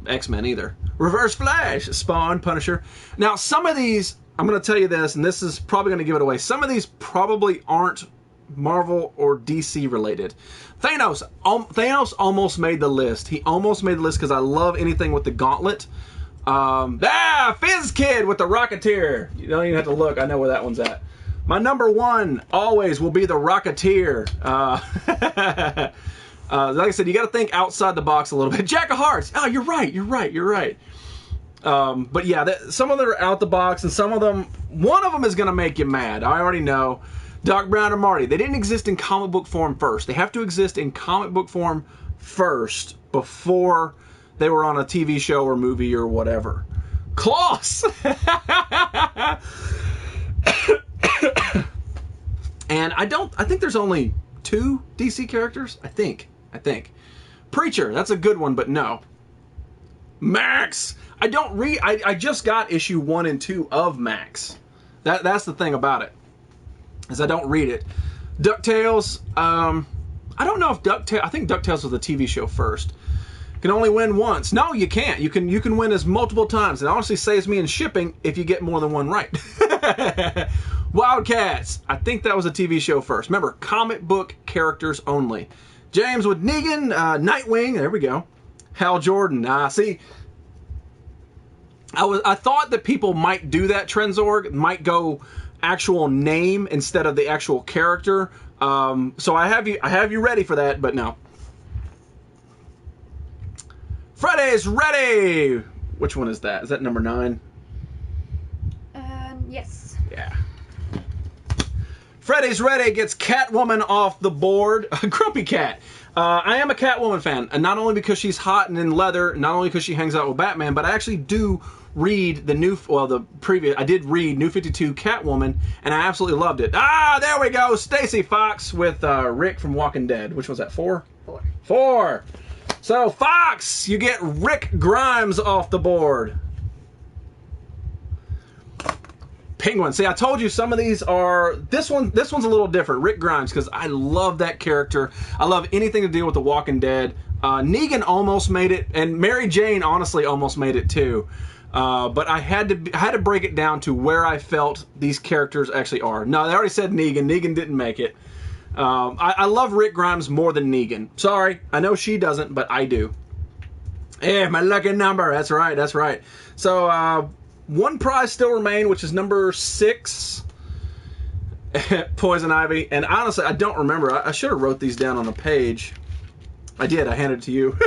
X-Men either. Reverse Flash, Spawn, Punisher. Now, some of these, I'm going to tell you this, and this is probably going to give it away. Some of these probably aren't Marvel or DC related. Thanos almost made the list. He almost made the list because I love anything with the gauntlet. Fizz Kid with the Rocketeer. You don't even have to look. I know where that one's at. My number 1 always will be the Rocketeer. Like I said, you got to think outside the box a little bit. Jack of Hearts. Oh, you're right. But yeah, some of them are out the box, and some of them, one of them is going to make you mad. I already know. Doc Brown and Marty. They didn't exist in comic book form first. They have to exist in comic book form first before they were on a TV show or movie or whatever. Klaus! And I think there's only 2 DC characters. I think. Preacher, that's a good one, but no. Max! I don't read. I just got issue 1 and 2 of Max. That's the thing about it, is I don't read it. DuckTales. I don't know if DuckTales. I think DuckTales was the TV show first. Can only win once. No, you can't. You can win as multiple times. It honestly saves me in shipping if you get more than one right. Wildcats. I think that was a TV show first. Remember, comic book characters only. James with Negan, Nightwing. There we go. Hal Jordan. See, I thought that people might do that. Trenzorg might go actual name instead of the actual character. So I have you ready for that, but no. Friday's ready. Which one is that? Is that number 9? Yes. Yeah. Freddy's Ready gets Catwoman off the board. Grumpy Cat. I am a Catwoman fan, and not only because she's hot and in leather, not only because she hangs out with Batman, but I actually do read I did read New 52 Catwoman, and I absolutely loved it. There we go. Stacy Fox with Rick from Walking Dead. Which was that, 4? 4. So, Fox, you get Rick Grimes off the board. Penguin. See, I told you some of these are... This one's a little different. Rick Grimes, because I love that character. I love anything to do with The Walking Dead. Negan almost made it, and Mary Jane honestly almost made it too. But I had to break it down to where I felt these characters actually are. No, they already said Negan. Negan didn't make it. I love Rick Grimes more than Negan. Sorry, I know she doesn't, but I do. Yeah, my lucky number. That's right. So, one prize still remains, which is number 6. Poison Ivy. And honestly, I don't remember. I should have wrote these down on a page. I did. I handed it to you.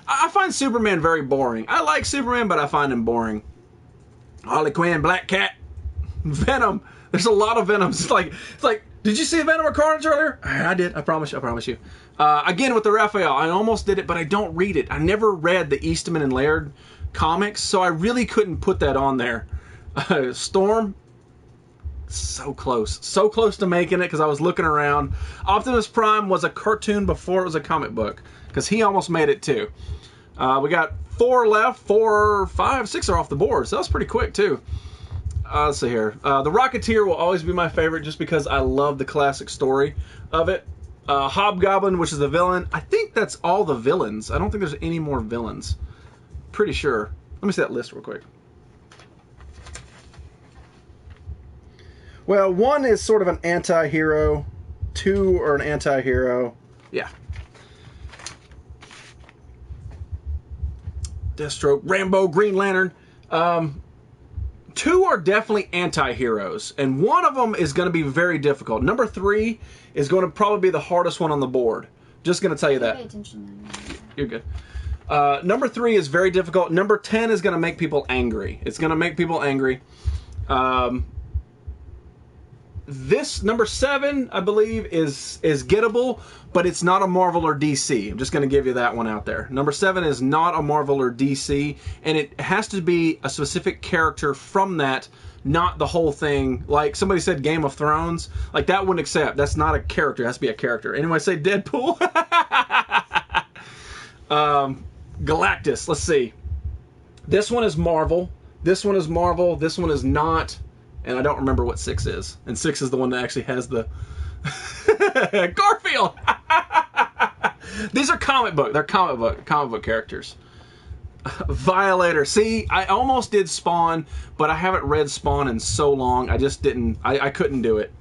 I find Superman very boring. I like Superman, but I find him boring. Harley Quinn, Black Cat, Venom. There's a lot of Venoms. It's like, did you see Venom or Carnage earlier? I did. I promise you. Again, with the Raphael, I almost did it, but I don't read it. I never read the Eastman and Laird comics, so I really couldn't put that on there. Storm, so close to making it because I was looking around. Optimus Prime was a cartoon before it was a comic book because he almost made it too. We got 4 left. 4, 5, 6 are off the board, so that was pretty quick too. Let's see here. The Rocketeer will always be my favorite just because I love the classic story of it. Hobgoblin, which is the villain. I think that's all the villains. I don't think there's any more villains. Pretty sure. Let me see that list real quick. Well, 1 is sort of an anti-hero. 2 are an anti-hero. Yeah. Deathstroke, Rambo, Green Lantern. 2 are definitely anti-heroes, and 1 of them is going to be very difficult. Number 3 is going to probably be the hardest one on the board. Just going to tell you that. Pay attention. You're good. Number 3 is very difficult. Number 10 is going to make people angry. It's going to make people angry. This number 7, I believe, is gettable, but it's not a Marvel or DC. I'm just going to give you that one out there. Number 7 is not a Marvel or DC, and it has to be a specific character from that, not the whole thing. Like somebody said Game of Thrones, like that wouldn't accept. That's not a character. It has to be a character. Anyway, say Deadpool. Galactus, let's see. This one is Marvel. This one is Marvel. This one is not. And I don't remember what 6 is. And 6 is the one that actually has the... Garfield! These are comic book. They're comic book characters. Violator. See, I almost did Spawn, but I haven't read Spawn in so long. I just didn't... I couldn't do it.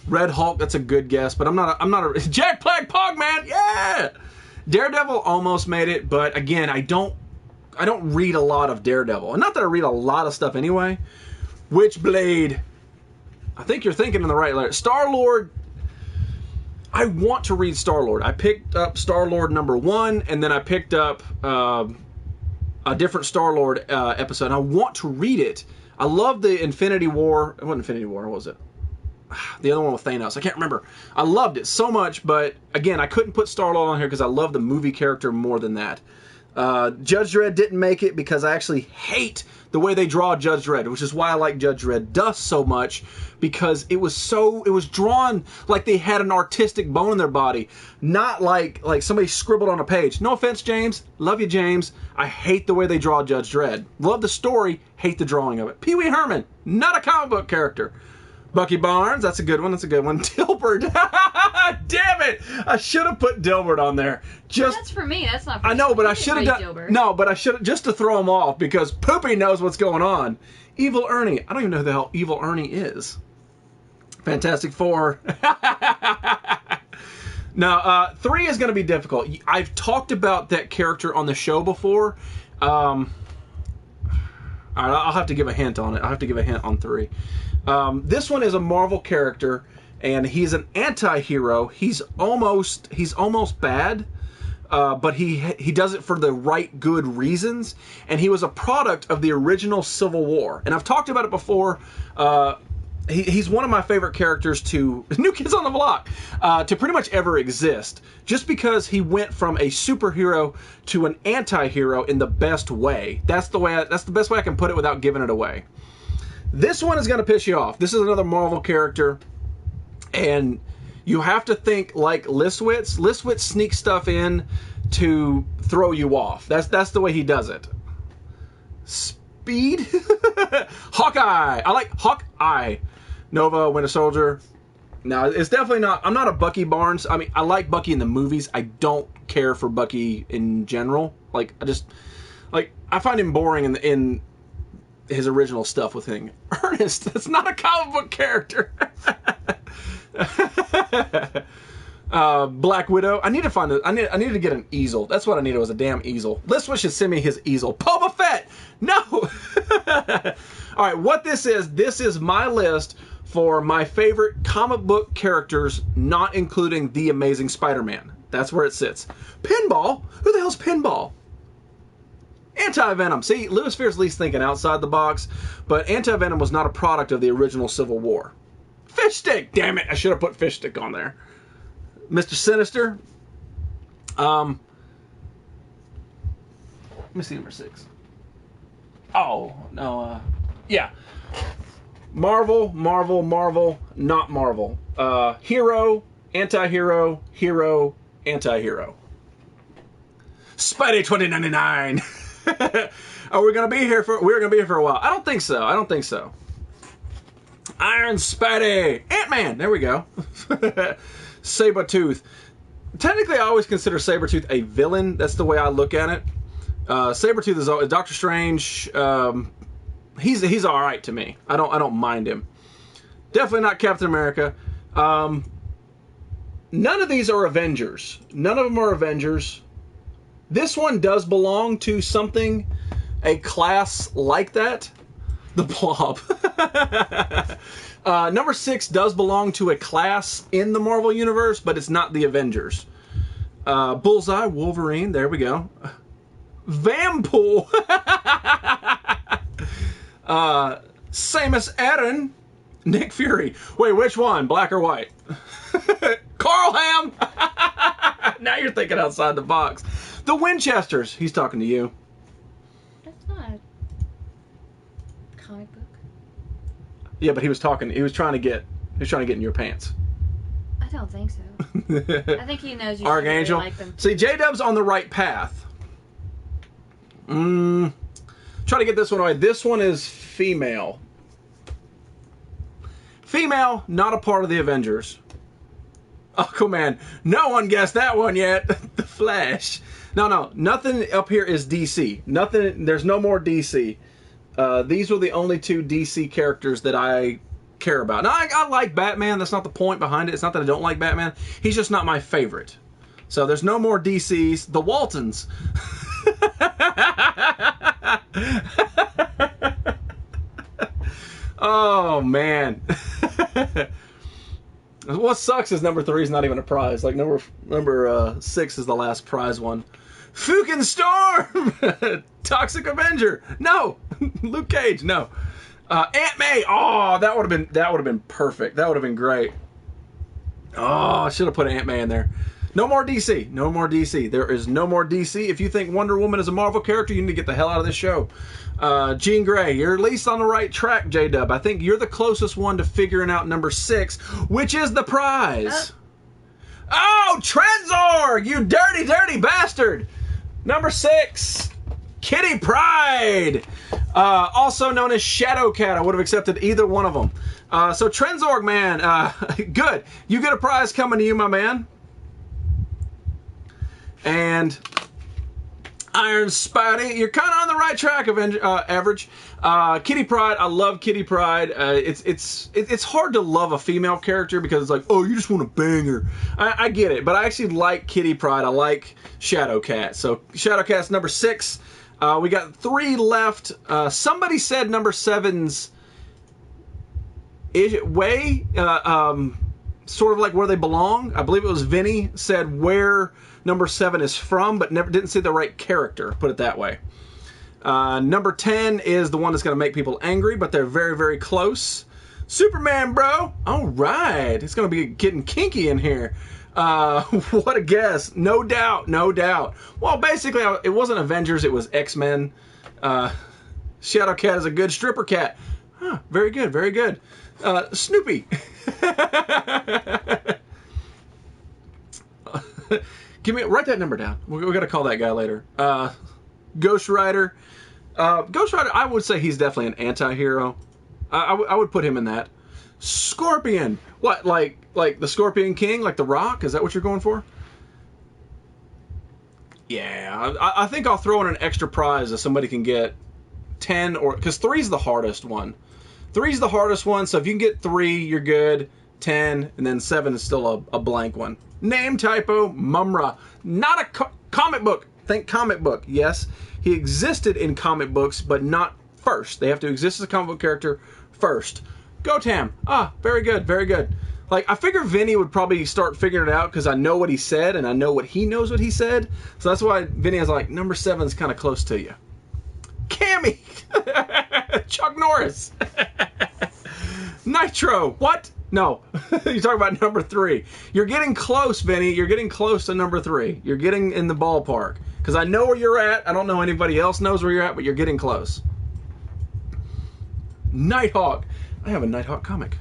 Red Hulk, that's a good guess, but I'm not a... Jack Black Pogman! Yeah! Daredevil almost made it, but again, I don't read a lot of Daredevil. And not that I read a lot of stuff anyway. Witchblade. I think you're thinking in the right letter. Star-Lord. I want to read Star-Lord. I picked up Star-Lord number 1, and then I picked up a different Star-Lord episode. And I want to read it. I love the Infinity War. It wasn't Infinity War, what was it? The other one with Thanos. I can't remember. I loved it so much, but again, I couldn't put Star-Lord on here because I love the movie character more than that. Judge Dredd didn't make it because I actually hate the way they draw Judge Dredd, which is why I like Judge Dredd Dust so much, because it was drawn like they had an artistic bone in their body, not like somebody scribbled on a page. No offense, James. Love you, James. I hate the way they draw Judge Dredd. Love the story, hate the drawing of it. Pee Wee Herman, not a comic book character. Bucky Barnes, that's a good one. Dilbert. Damn it! I should have put Dilbert on there. That's for me. That's not for I know, but you. I should have done... Dilbert. No, but I should have... Just to throw him off, because Poopy knows what's going on. Evil Ernie. I don't even know who the hell Evil Ernie is. Fantastic Four. Now, 3 is going to be difficult. I've talked about that character on the show before. All right, I'll have to give a hint on it. I'll have to give a hint on 3. This one is a Marvel character, and he's an anti-hero. He's almost bad, but he does it for the right good reasons. And he was a product of the original Civil War. And I've talked about it before. He's one of my favorite characters to New Kids on the Block to pretty much ever exist, just because he went from a superhero to an anti-hero in the best way. That's the best way I can put it without giving it away. This one is going to piss you off. This is another Marvel character, and you have to think like Listwitz. Listwitz sneaks stuff in to throw you off. That's the way he does it. Speed? Hawkeye. I like Hawkeye. Nova, Winter Soldier. No, it's definitely not. I'm not a Bucky Barnes. I mean, I like Bucky in the movies. I don't care for Bucky in general. I find him boring in his original stuff with him. Ernest, that's not a comic book character. Black Widow. I need to find I needed to get an easel. That's what I needed, was a damn easel. Listwitz should send me his easel. Boba Fett! No! Alright, what this is my list for my favorite comic book characters, not including The Amazing Spider-Man. That's where it sits. Pinball? Who the hell's Pinball? Anti-Venom. See, Louis Fear's at least thinking outside the box, but Anti-Venom was not a product of the original Civil War. Fish Stick! Damn it, I should have put Fish Stick on there. Mr. Sinister. Let me see number 6. Oh, no, yeah. Marvel, not Marvel. Hero, anti-hero, hero, anti-hero. Spidey 2099. Oh, we're gonna be here for a while. I don't think so. Iron Spidey. Ant-Man. There we go. Sabretooth. Technically, I always consider Sabretooth a villain. That's the way I look at it. Sabretooth is Doctor Strange. He's all right to me. I don't mind him. Definitely not Captain America. None of these are Avengers. None of them are Avengers. This one does belong to something, a class like that. The Blob. Number 6 does belong to a class in the Marvel Universe, but it's not the Avengers. Bullseye, Wolverine, there we go. Vampool. Samus Aran, Nick Fury. Wait, which one? Black or white? Carl Ham. Now you're thinking outside the box. The Winchesters. He's talking to you. That's not a comic book. Yeah, but he was trying to get in your pants. I don't think so. I think he knows you Archangel. really like them. See, J-Dub's on the right path. Try to get this one away. This one is female. Female, not a part of the Avengers. Aquaman. No one guessed that one yet. The Flash. No. Nothing up here is DC. Nothing. There's no more DC. These were the only 2 DC characters that I care about. Now, I like Batman. That's not the point behind it. It's not that I don't like Batman. He's just not my favorite. So there's no more DCs. The Waltons. Oh, man. What sucks is number 3 is not even a prize. Like, number 6 is the last prize one. Fucking Storm! Toxic Avenger! No! Luke Cage, no. Aunt May! Oh, that would have been perfect. That would have been great. Oh, I should have put Aunt May in there. No more DC. No more DC. There is no more DC. If you think Wonder Woman is a Marvel character, you need to get the hell out of this show. Jean Grey, you're at least on the right track, J-Dub. I think you're the closest one to figuring out number 6, which is the prize. Oh, Trenzor! You dirty, dirty bastard! Number 6, Kitty Pryde. Also known as Shadowcat. I would have accepted either one of them. So Trenzor, man, good. You get a prize coming to you, my man. And Iron Spidey, you're kind of on the right track, average. Kitty Pryde, I love Kitty Pryde. It's hard to love a female character because it's like, oh, you just want to bang her. I get it, but I actually like Kitty Pryde. I like Shadowcat. So Shadowcat's number 6. We got 3 left. Somebody said number 7's way, sort of like where they belong. I believe it was Vinny said where number 7 is from, but didn't see the right character, put it that way. Number 10 is the one that's going to make people angry, but they're very, very close. Superman, bro! All right. It's going to be getting kinky in here. What a guess. No doubt, no doubt. Well, basically, it wasn't Avengers, it was X-Men. Shadowcat is a good stripper cat. Huh, very good, very good. Snoopy. Write that number down. We got to call that guy later. Ghost Rider. Ghost Rider, I would say he's definitely an anti-hero. I would put him in that. Scorpion. What, like the Scorpion King, like The Rock? Is that what you're going for? Yeah, I think I'll throw in an extra prize if somebody can get 10 or... Because 3's the hardest one. 3's the hardest one, so if you can get 3, you're good. 10, and then 7 is still a blank one. Name typo, Mumra. Not a comic book. Think comic book. Yes, he existed in comic books, but not first. They have to exist as a comic book character first. Gotham. Ah, very good, very good. Like, I figure Vinny would probably start figuring it out because I know what he said and I know what he knows what he said. So that's why Vinny is like, number 7's kind of close to you. Cammy! Chuck Norris! Nitro! What? No. You're talking about number 3. You're getting close, Vinny. You're getting close to number 3. You're getting in the ballpark. Because I know where you're at. I don't know anybody else knows where you're at, but you're getting close. Nighthawk. I have a Nighthawk comic.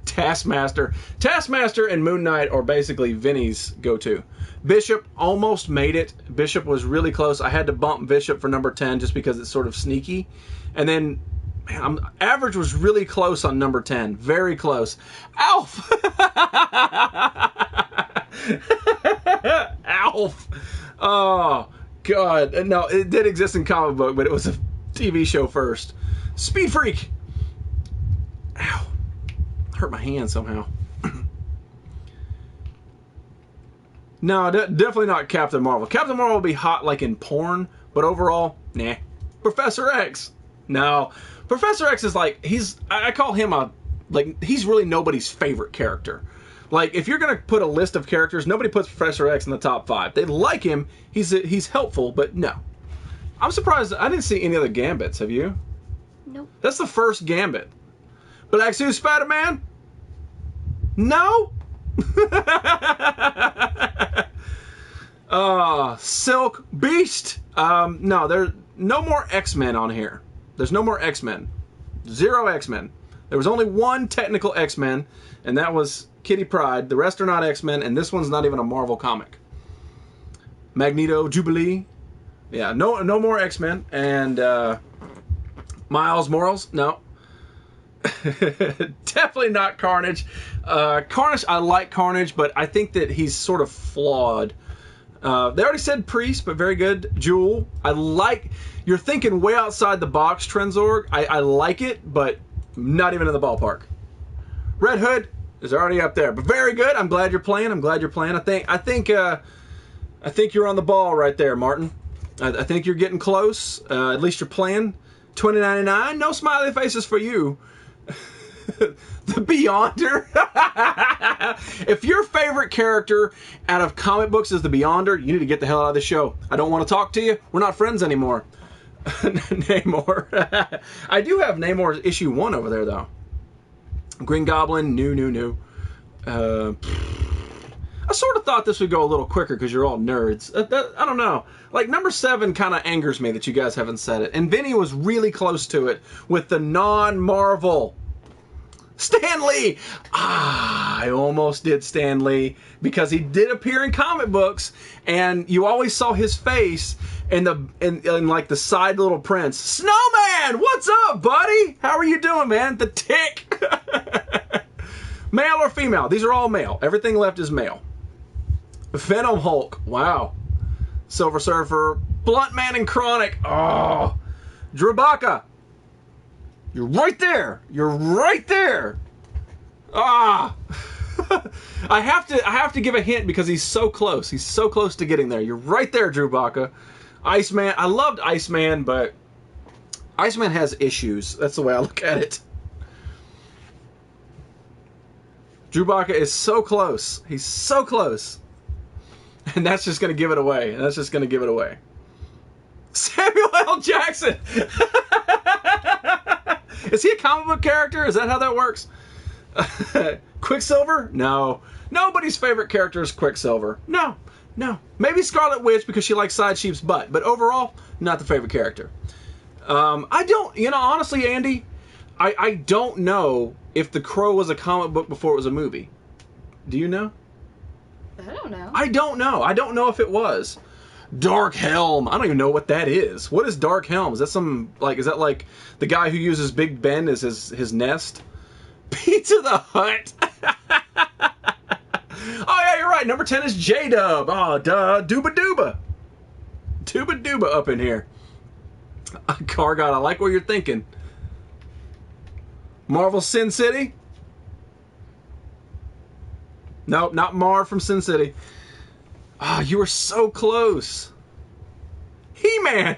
Taskmaster. Taskmaster and Moon Knight are basically Vinny's go-to. Bishop almost made it. Bishop was really close. I had to bump Bishop for number 10 just because it's sort of sneaky. And then Average was really close on number 10. Very close. Alf! Alf! Oh, God. No, it did exist in comic book, but it was a TV show first. Speed Freak! Ow. Hurt my hand somehow. No, definitely not Captain Marvel. Captain Marvel will be hot like in porn, but overall, nah. Professor X. No. Professor X is like, I call him he's really nobody's favorite character. Like, if you're going to put a list of characters, nobody puts Professor X in the top 5. They like him, he's helpful, but no. I'm surprised, I didn't see any other Gambits, have you? Nope. That's the first Gambit. Black Suit Spider-Man? No? Silk Beast? No, there's no more X-Men on here. There's no more X-Men. 0 X-Men. There was only one technical X-Men, and that was Kitty Pryde. The rest are not X-Men, and this one's not even a Marvel comic. Magneto, Jubilee. Yeah, no more X-Men. And Miles Morales? No. Definitely not Carnage. Carnage, I like Carnage, but I think that he's sort of flawed. They already said Priest, but very good. Jewel, I like. You're thinking way outside the box, Trenzorg. I like it, but not even in the ballpark. Red Hood is already up there, but very good. I'm glad you're playing. I think you're on the ball right there, Martin. I think you're getting close. At least you're playing. $20.99. No smiley faces for you. The Beyonder. If your favorite character out of comic books is the Beyonder, you need to get the hell out of the show. I don't want to talk to you. We're not friends anymore. Namor. I do have Namor's issue 1 over there, though. Green Goblin, new. I sort of thought this would go a little quicker because you're all nerds. I don't know. Like, number 7 kind of angers me that you guys haven't said it. And Vinny was really close to it with the non-Marvel. Stan Lee! I almost did Stan Lee because he did appear in comic books, and you always saw his face in like the side little prints. Snowman! What's up, buddy? How are you doing, man? The Tick! Male or female? These are all male. Everything left is male. Venom Hulk. Wow. Silver Surfer. Blunt Man and Chronic. Oh. Drabaka. You're right there. You're right there. Ah. I have to give a hint because he's so close. He's so close to getting there. You're right there, Drabaka. Iceman. I loved Iceman, but Iceman has issues. That's the way I look at it. Drabaka is so close. He's so close. And that's just going to give it away. Samuel L. Jackson! Is he a comic book character? Is that how that works? Quicksilver? No. Nobody's favorite character is Quicksilver. No. Maybe Scarlet Witch because she likes Side Sheep's butt. But overall, not the favorite character. Honestly, Andy, I don't know if The Crow was a comic book before it was a movie. Do you know? I don't know. I don't know if it was. Dark Helm. I don't even know what that is. What is Dark Helm? Is that like the guy who uses Big Ben as his nest? Pizza the Hut. Oh yeah, you're right. Number 10 is J-Dub. Oh, duh. Dooba Dooba. Dooba Dooba up in here. Cargot, I like what you're thinking. Marvel Sin City? Nope, not Marv from Sin City. Ah, you were so close. He-Man!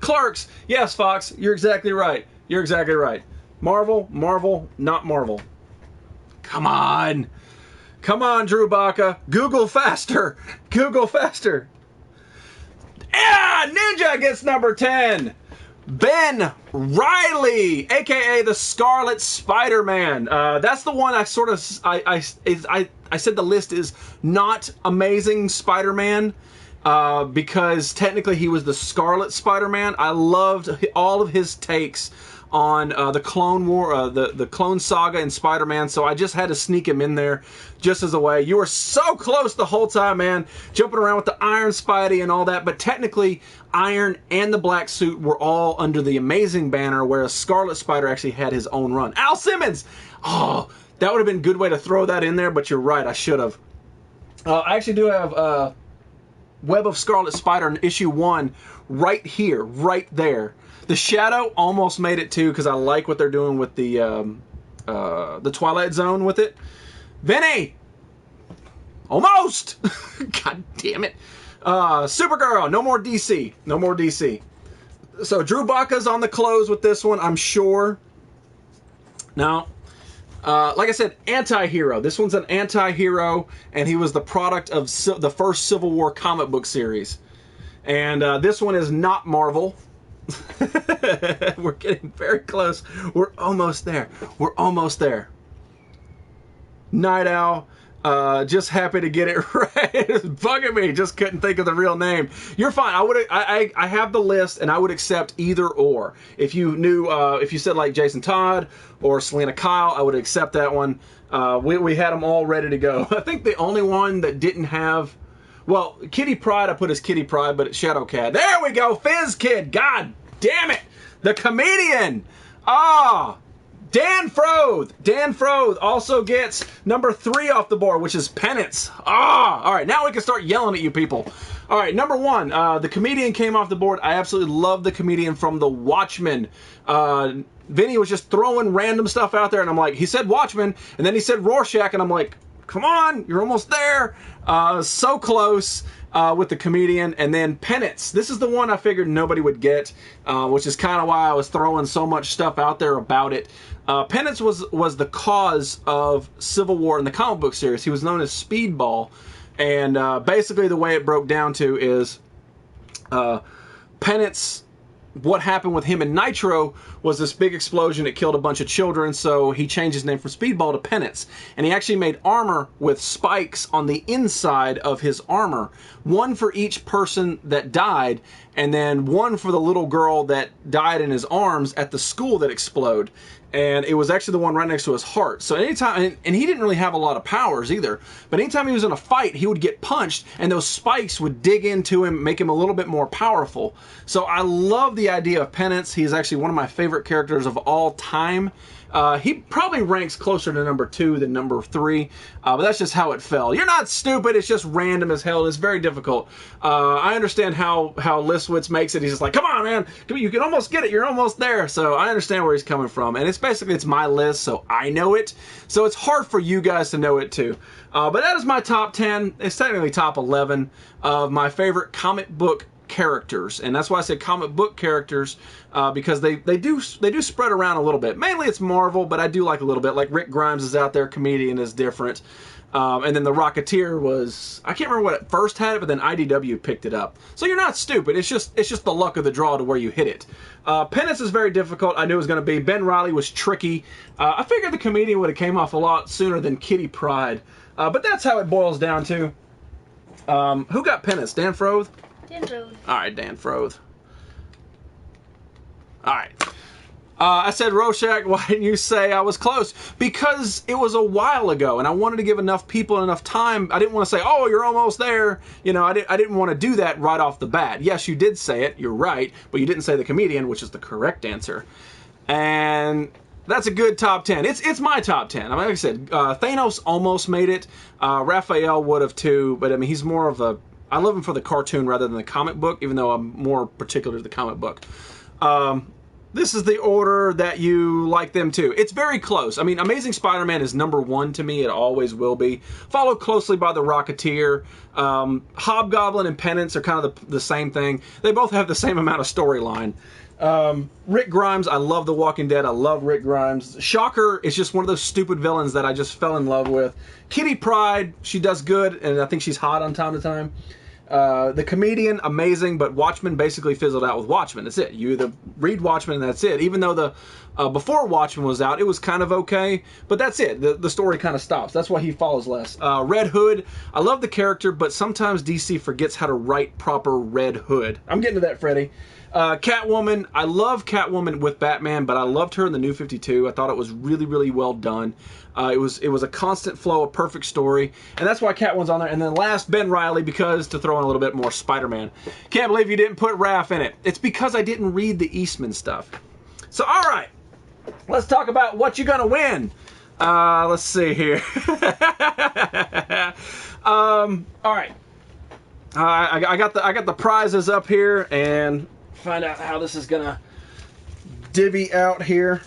Clerks! Yes, Fox, you're exactly right. Marvel, Marvel, not Marvel. Come on. Come on, Drew Baca. Google faster. Google faster. Yeah, Ninja gets number 10. Ben Reilly, aka the Scarlet Spider-Man. That's the one I sort of I said the list is not Amazing Spider-Man because technically he was the Scarlet Spider-Man. I loved all of his takes on the Clone War, the Clone Saga and Spider-Man, so I just had to sneak him in there just as a way. You were so close the whole time, man, jumping around with the Iron Spidey and all that, but technically Iron and the Black Suit were all under the Amazing banner, whereas Scarlet Spider actually had his own run. Al Simmons! Oh, that would have been a good way to throw that in there, but you're right, I should have. I actually do have Web of Scarlet Spider issue 1 right here, right there. The Shadow almost made it too because I like what they're doing with the Twilight Zone with it. Vinny! Almost! God damn it. Supergirl, no more DC. No more DC. So Drew Baca's on the close with this one, I'm sure. Now, like I said, anti-hero. This one's an anti-hero, and he was the product of the first Civil War comic book series. And this one is not Marvel. We're getting very close. We're almost there. We're almost there. Night Owl. Just happy to get it right. It's bugging me. Just couldn't think of the real name. You're fine. I have the list, and I would accept either or. If you knew, if you said like Jason Todd or Selena Kyle, I would accept that one. We had them all ready to go. I think the only one that didn't have, well, Kitty Pryde, I put as Kitty Pryde, but it's Shadow Cat. There we go. Fizz Kid. God damn it. The comedian. Dan Froth. Dan Froth also gets number 3 off the board, which is Penance. All right, now we can start yelling at you people. All right, number 1, the comedian came off the board. I absolutely love the comedian from The Watchmen. Vinny was just throwing random stuff out there, and I'm like, he said Watchmen, and then he said Rorschach, and I'm like, come on, you're almost there. So close with the comedian. And then Penance. This is the one I figured nobody would get, which is kind of why I was throwing so much stuff out there about it. Penance was the cause of Civil War in the comic book series. He was known as Speedball. And basically the way it broke down to is Penance, what happened with him and Nitro was this big explosion. It killed a bunch of children, so he changed his name from Speedball to Penance. And he actually made armor with spikes on the inside of his armor. One for each person that died, and then one for the little girl that died in his arms at the school that exploded. And it was actually the one right next to his heart. So anytime, and he didn't really have a lot of powers either, but anytime he was in a fight, he would get punched, and those spikes would dig into him, make him a little bit more powerful. So I love the idea of Penance. He's actually one of my favorite characters of all time. He probably ranks closer to number 2 than number 3, but that's just how it fell. You're not stupid, it's just random as hell. It's very difficult. I understand how Listwitz makes it. He's just like, come on, man, you can almost get it, you're almost there. So I understand where he's coming from, and it's basically, it's my list, so I know it. So it's hard for you guys to know it too. But that is my top 10, it's technically top 11 of my favorite comic book characters, and that's why I say comic book characters, because they do spread around a little bit. Mainly it's Marvel, but I do like a little bit. Like Rick Grimes is out there, comedian is different, and then the Rocketeer was, I can't remember what it first had it, but then IDW picked it up. So you're not stupid. It's just the luck of the draw to where you hit it. Penance is very difficult. I knew it was going to be. Ben Reilly was tricky. I figured the comedian would have came off a lot sooner than Kitty Pryde, but that's how it boils down to. Who got Penance? Dan Froth? Dan Froth. Alright, Dan Froth. Alright. I said Rorschach. Why didn't you say I was close? Because it was a while ago, and I wanted to give enough people enough time. I didn't want to say, oh, you're almost there. You know, I didn't want to do that right off the bat. Yes, you did say it. You're right. But you didn't say the comedian, which is the correct answer. And that's a good top 10. It's my top 10. I mean, like I said, Thanos almost made it. Raphael would have too, but I mean, he's more of a, I love him for the cartoon rather than the comic book, even though I'm more particular to the comic book. This is the order that you like them to. It's very close. I mean, Amazing Spider-Man is number 1 to me. It always will be. Followed closely by the Rocketeer. Hobgoblin and Penance are kind of the same thing. They both have the same amount of storyline. Rick Grimes, I love The Walking Dead. I love Rick Grimes. Shocker is just one of those stupid villains that I just fell in love with. Kitty Pryde, she does good, and I think she's hot on time to time. The Comedian, amazing, but Watchmen basically fizzled out with Watchmen. That's it. You either read Watchmen and that's it. Even though the before Watchmen was out, it was kind of okay, but that's it. The story kind of stops. That's why he follows less. Red Hood, I love the character, but sometimes DC forgets how to write proper Red Hood. I'm getting to that, Freddie. Catwoman, I love Catwoman with Batman, but I loved her in the New 52. I thought it was really, really well done. It was a constant flow, a perfect story, and that's why Catwoman's on there. And then last, Ben Reilly, because to throw in a little bit more Spider-Man. Can't believe you didn't put Raph in it. It's because I didn't read the Eastman stuff. So, all right, let's talk about what you're gonna win. Let's see here. All right, I got the prizes up here, and find out how this is gonna divvy out here.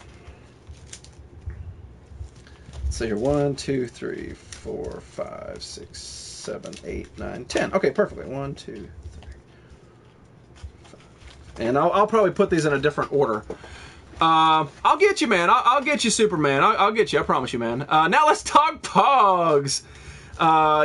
Let's see here. 1, 2, 3, 4, 5, 6, 7, 8, 9, 10. Okay, perfectly. 1, 2, 3, 5. And I'll probably put these in a different order. I'll get you, man. I'll get you, Superman. I'll get you. I promise you, man. Now let's talk Pogs.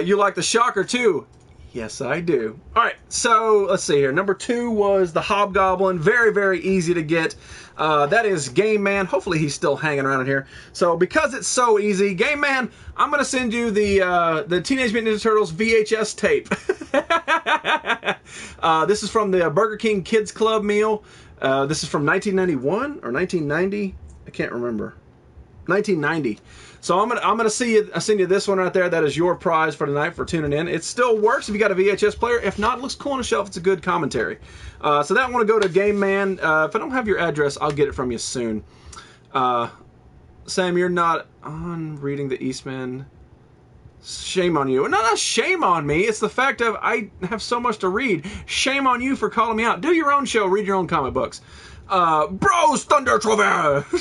You like the Shocker too? Yes, I do. All right, so let's see here. Number 2 was the Hobgoblin. Very, very easy to get. That is Game Man. Hopefully he's still hanging around in here. So because it's so easy, Game Man, I'm going to send you the Teenage Mutant Ninja Turtles VHS tape. This is from the Burger King Kids Club meal. This is from 1991 or 1990. I can't remember. 1990. So I'm gonna send you this one right there. That is your prize for tonight for tuning in. It still works if you got a VHS player. If not, it looks cool on the shelf. It's a good commentary. So that one will go to Game Man. If I don't have your address, I'll get it from you soon. Sam, you're not on reading the Eastman. Shame on you. No, not shame on me. It's the fact of I have so much to read. Shame on you for calling me out. Do your own show. Read your own comic books. Bros Thunder Trophy.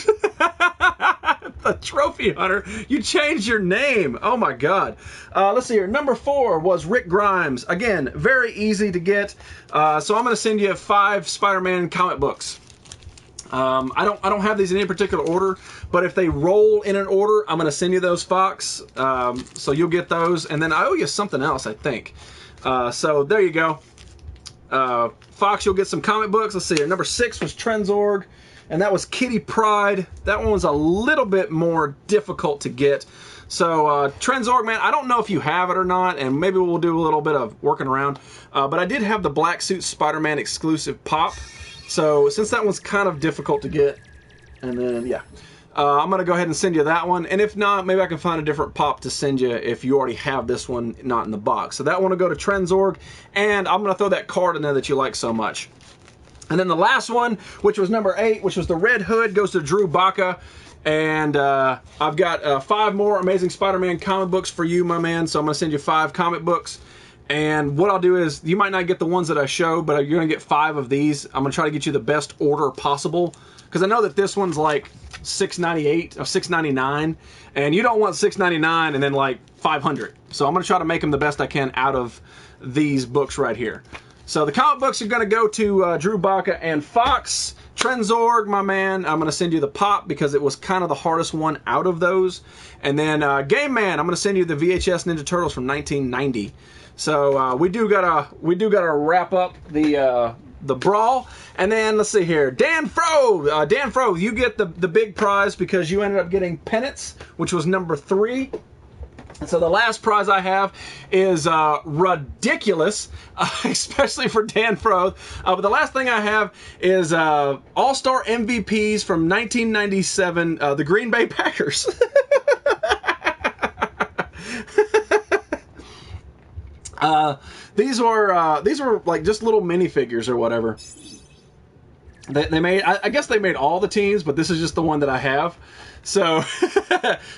The Trophy Hunter. You changed your name. Oh my God. Let's see here. Number 4 was Rick Grimes. Again, very easy to get. So I'm going to send you 5 Spider-Man comic books. I don't have these in any particular order, but if they roll in an order, I'm going to send you those, Fox. So you'll get those, and then I owe you something else, I think. So there you go. Fox, you'll get some comic books. Let's see here. Number 6 was Trenzorg, and that was Kitty Pryde. That one was a little bit more difficult to get. So Trenzorg, man, I don't know if you have it or not, and maybe we'll do a little bit of working around. But I did have the Black Suit Spider-Man exclusive pop. So since that one's kind of difficult to get, and then, yeah. I'm going to go ahead and send you that one. And if not, maybe I can find a different pop to send you if you already have this one not in the box. So that one will go to Trenzorg. And I'm going to throw that card in there that you like so much. And then the last one, which was number 8, which was the Red Hood, goes to Drew Baca. And I've got 5 more Amazing Spider-Man comic books for you, my man. So I'm going to send you 5 comic books. And what I'll do is, you might not get the ones that I show, but you're going to get 5 of these. I'm going to try to get you the best order possible. Because I know that this one's like $6.98 or $6.99, and you don't want $6.99 and then like $500. So I'm going to try to make them the best I can out of these books right here. So the comic books are going to go to Drew Baca and Fox. Trenzorg, my man, I'm going to send you the pop because it was kind of the hardest one out of those. And then Game Man, I'm going to send you the VHS Ninja Turtles from 1990. So we do gotta wrap up the brawl. And then let's see here, Dan Fro, you get the big prize because you ended up getting Penance, which was number 3. And so the last prize I have is ridiculous, especially for Dan Fro. But the last thing I have is All-Star MVPs from 1997, the Green Bay Packers. These were like just little minifigures or whatever. They made, I guess they made all the teams, but this is just the one that I have. So,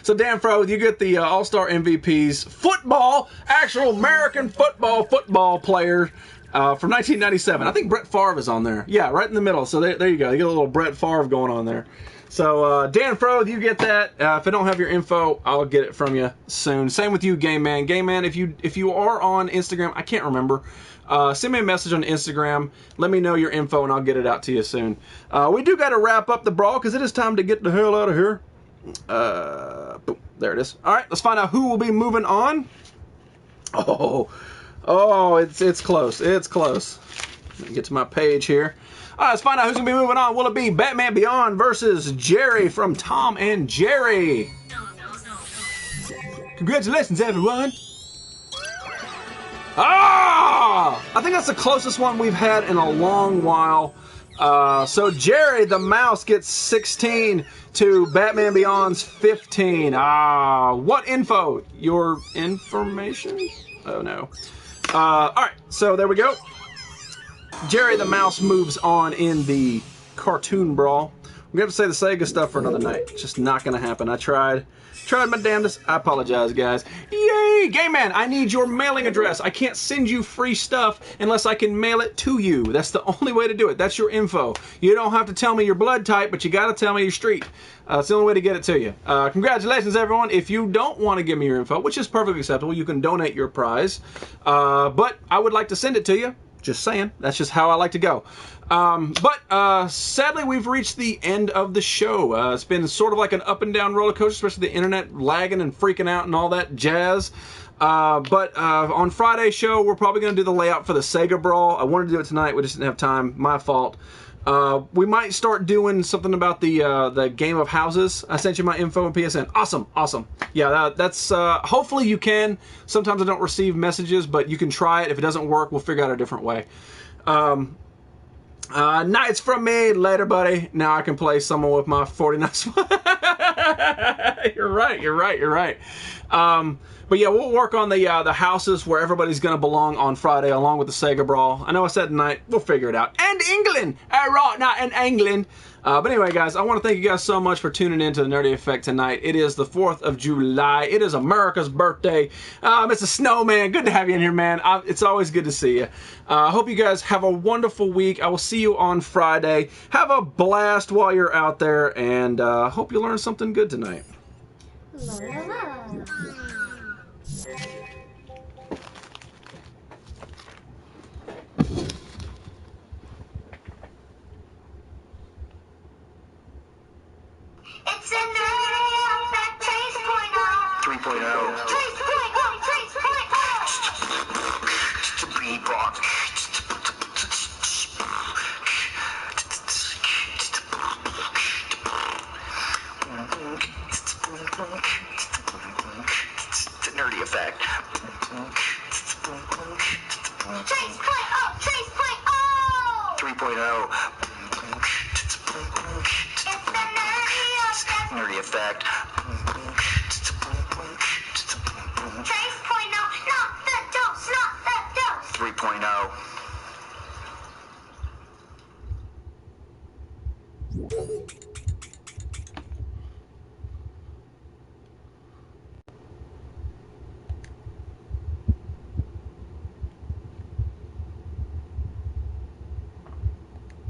so Dan Fro, you get the All-Star MVPs, actual American football player from 1997. I think Brett Favre is on there. Yeah, right in the middle. So there you go. You get a little Brett Favre going on there. So, Dan Fro, you get that. If I don't have your info, I'll get it from you soon. Same with you, Game Man. Game Man, if you are on Instagram, I can't remember. Send me a message on Instagram. Let me know your info, and I'll get it out to you soon. We do got to wrap up the brawl because it is time to get the hell out of here. Boom, there it is. All right, let's find out who will be moving on. Oh, it's close. It's close. Let me get to my page here. All right, let's find out who's going to be moving on. Will it be Batman Beyond versus Jerry from Tom and Jerry? Congratulations, everyone. Ah! I think that's the closest one we've had in a long while. So Jerry, the mouse, gets 16 to Batman Beyond's 15. What info? Your information? Oh, no. All right, so there we go. Jerry the Mouse moves on in the cartoon brawl. We're going to have to say the Sega stuff for another night. It's just not going to happen. I tried my damnedest. I apologize, guys. Yay! Game Man, I need your mailing address. I can't send you free stuff unless I can mail it to you. That's the only way to do it. That's your info. You don't have to tell me your blood type, but you got to tell me your street. It's the only way to get it to you. Congratulations, everyone. If you don't want to give me your info, which is perfectly acceptable, you can donate your prize. But I would like to send it to you. Just saying. That's just how I like to go. But sadly, we've reached the end of the show. It's been sort of like an up and down roller coaster, especially the internet lagging and freaking out and all that jazz. But on Friday's show, we're probably going to do the layout for the Sega Brawl. I wanted to do it tonight. We just didn't have time. My fault. We might start doing something about the game of houses. I sent you my info in PSN. Awesome. Yeah, that's hopefully you can. Sometimes I don't receive messages, but you can try it. If it doesn't work, we'll figure out a different way. Nights from me. Later, buddy. Now I can play someone with my 49. You're right. But yeah, we'll work on the houses where everybody's going to belong on Friday, along with the Sega Brawl. I know I said tonight. We'll figure it out. And England! Right now in England. But anyway, guys, I want to thank you guys so much for tuning in to the Nerdy Effect tonight. It is the 4th of July. It is America's birthday. Mr. Snowman, good to have you in here, man. It's always good to see you. I hope you guys have a wonderful week. I will see you on Friday. Have a blast while you're out there, and hope you learned something good tonight. La, la, la. It's a Nerdy Effect Trace Point O. 3.0. Trace Point O. Trace Point O. Bebop. It's a Nerdy Effect. Trace Point O. Trace Point O. 3.0. Nerdy Effect. Trace point O, not the dose, not the dose. 3.0.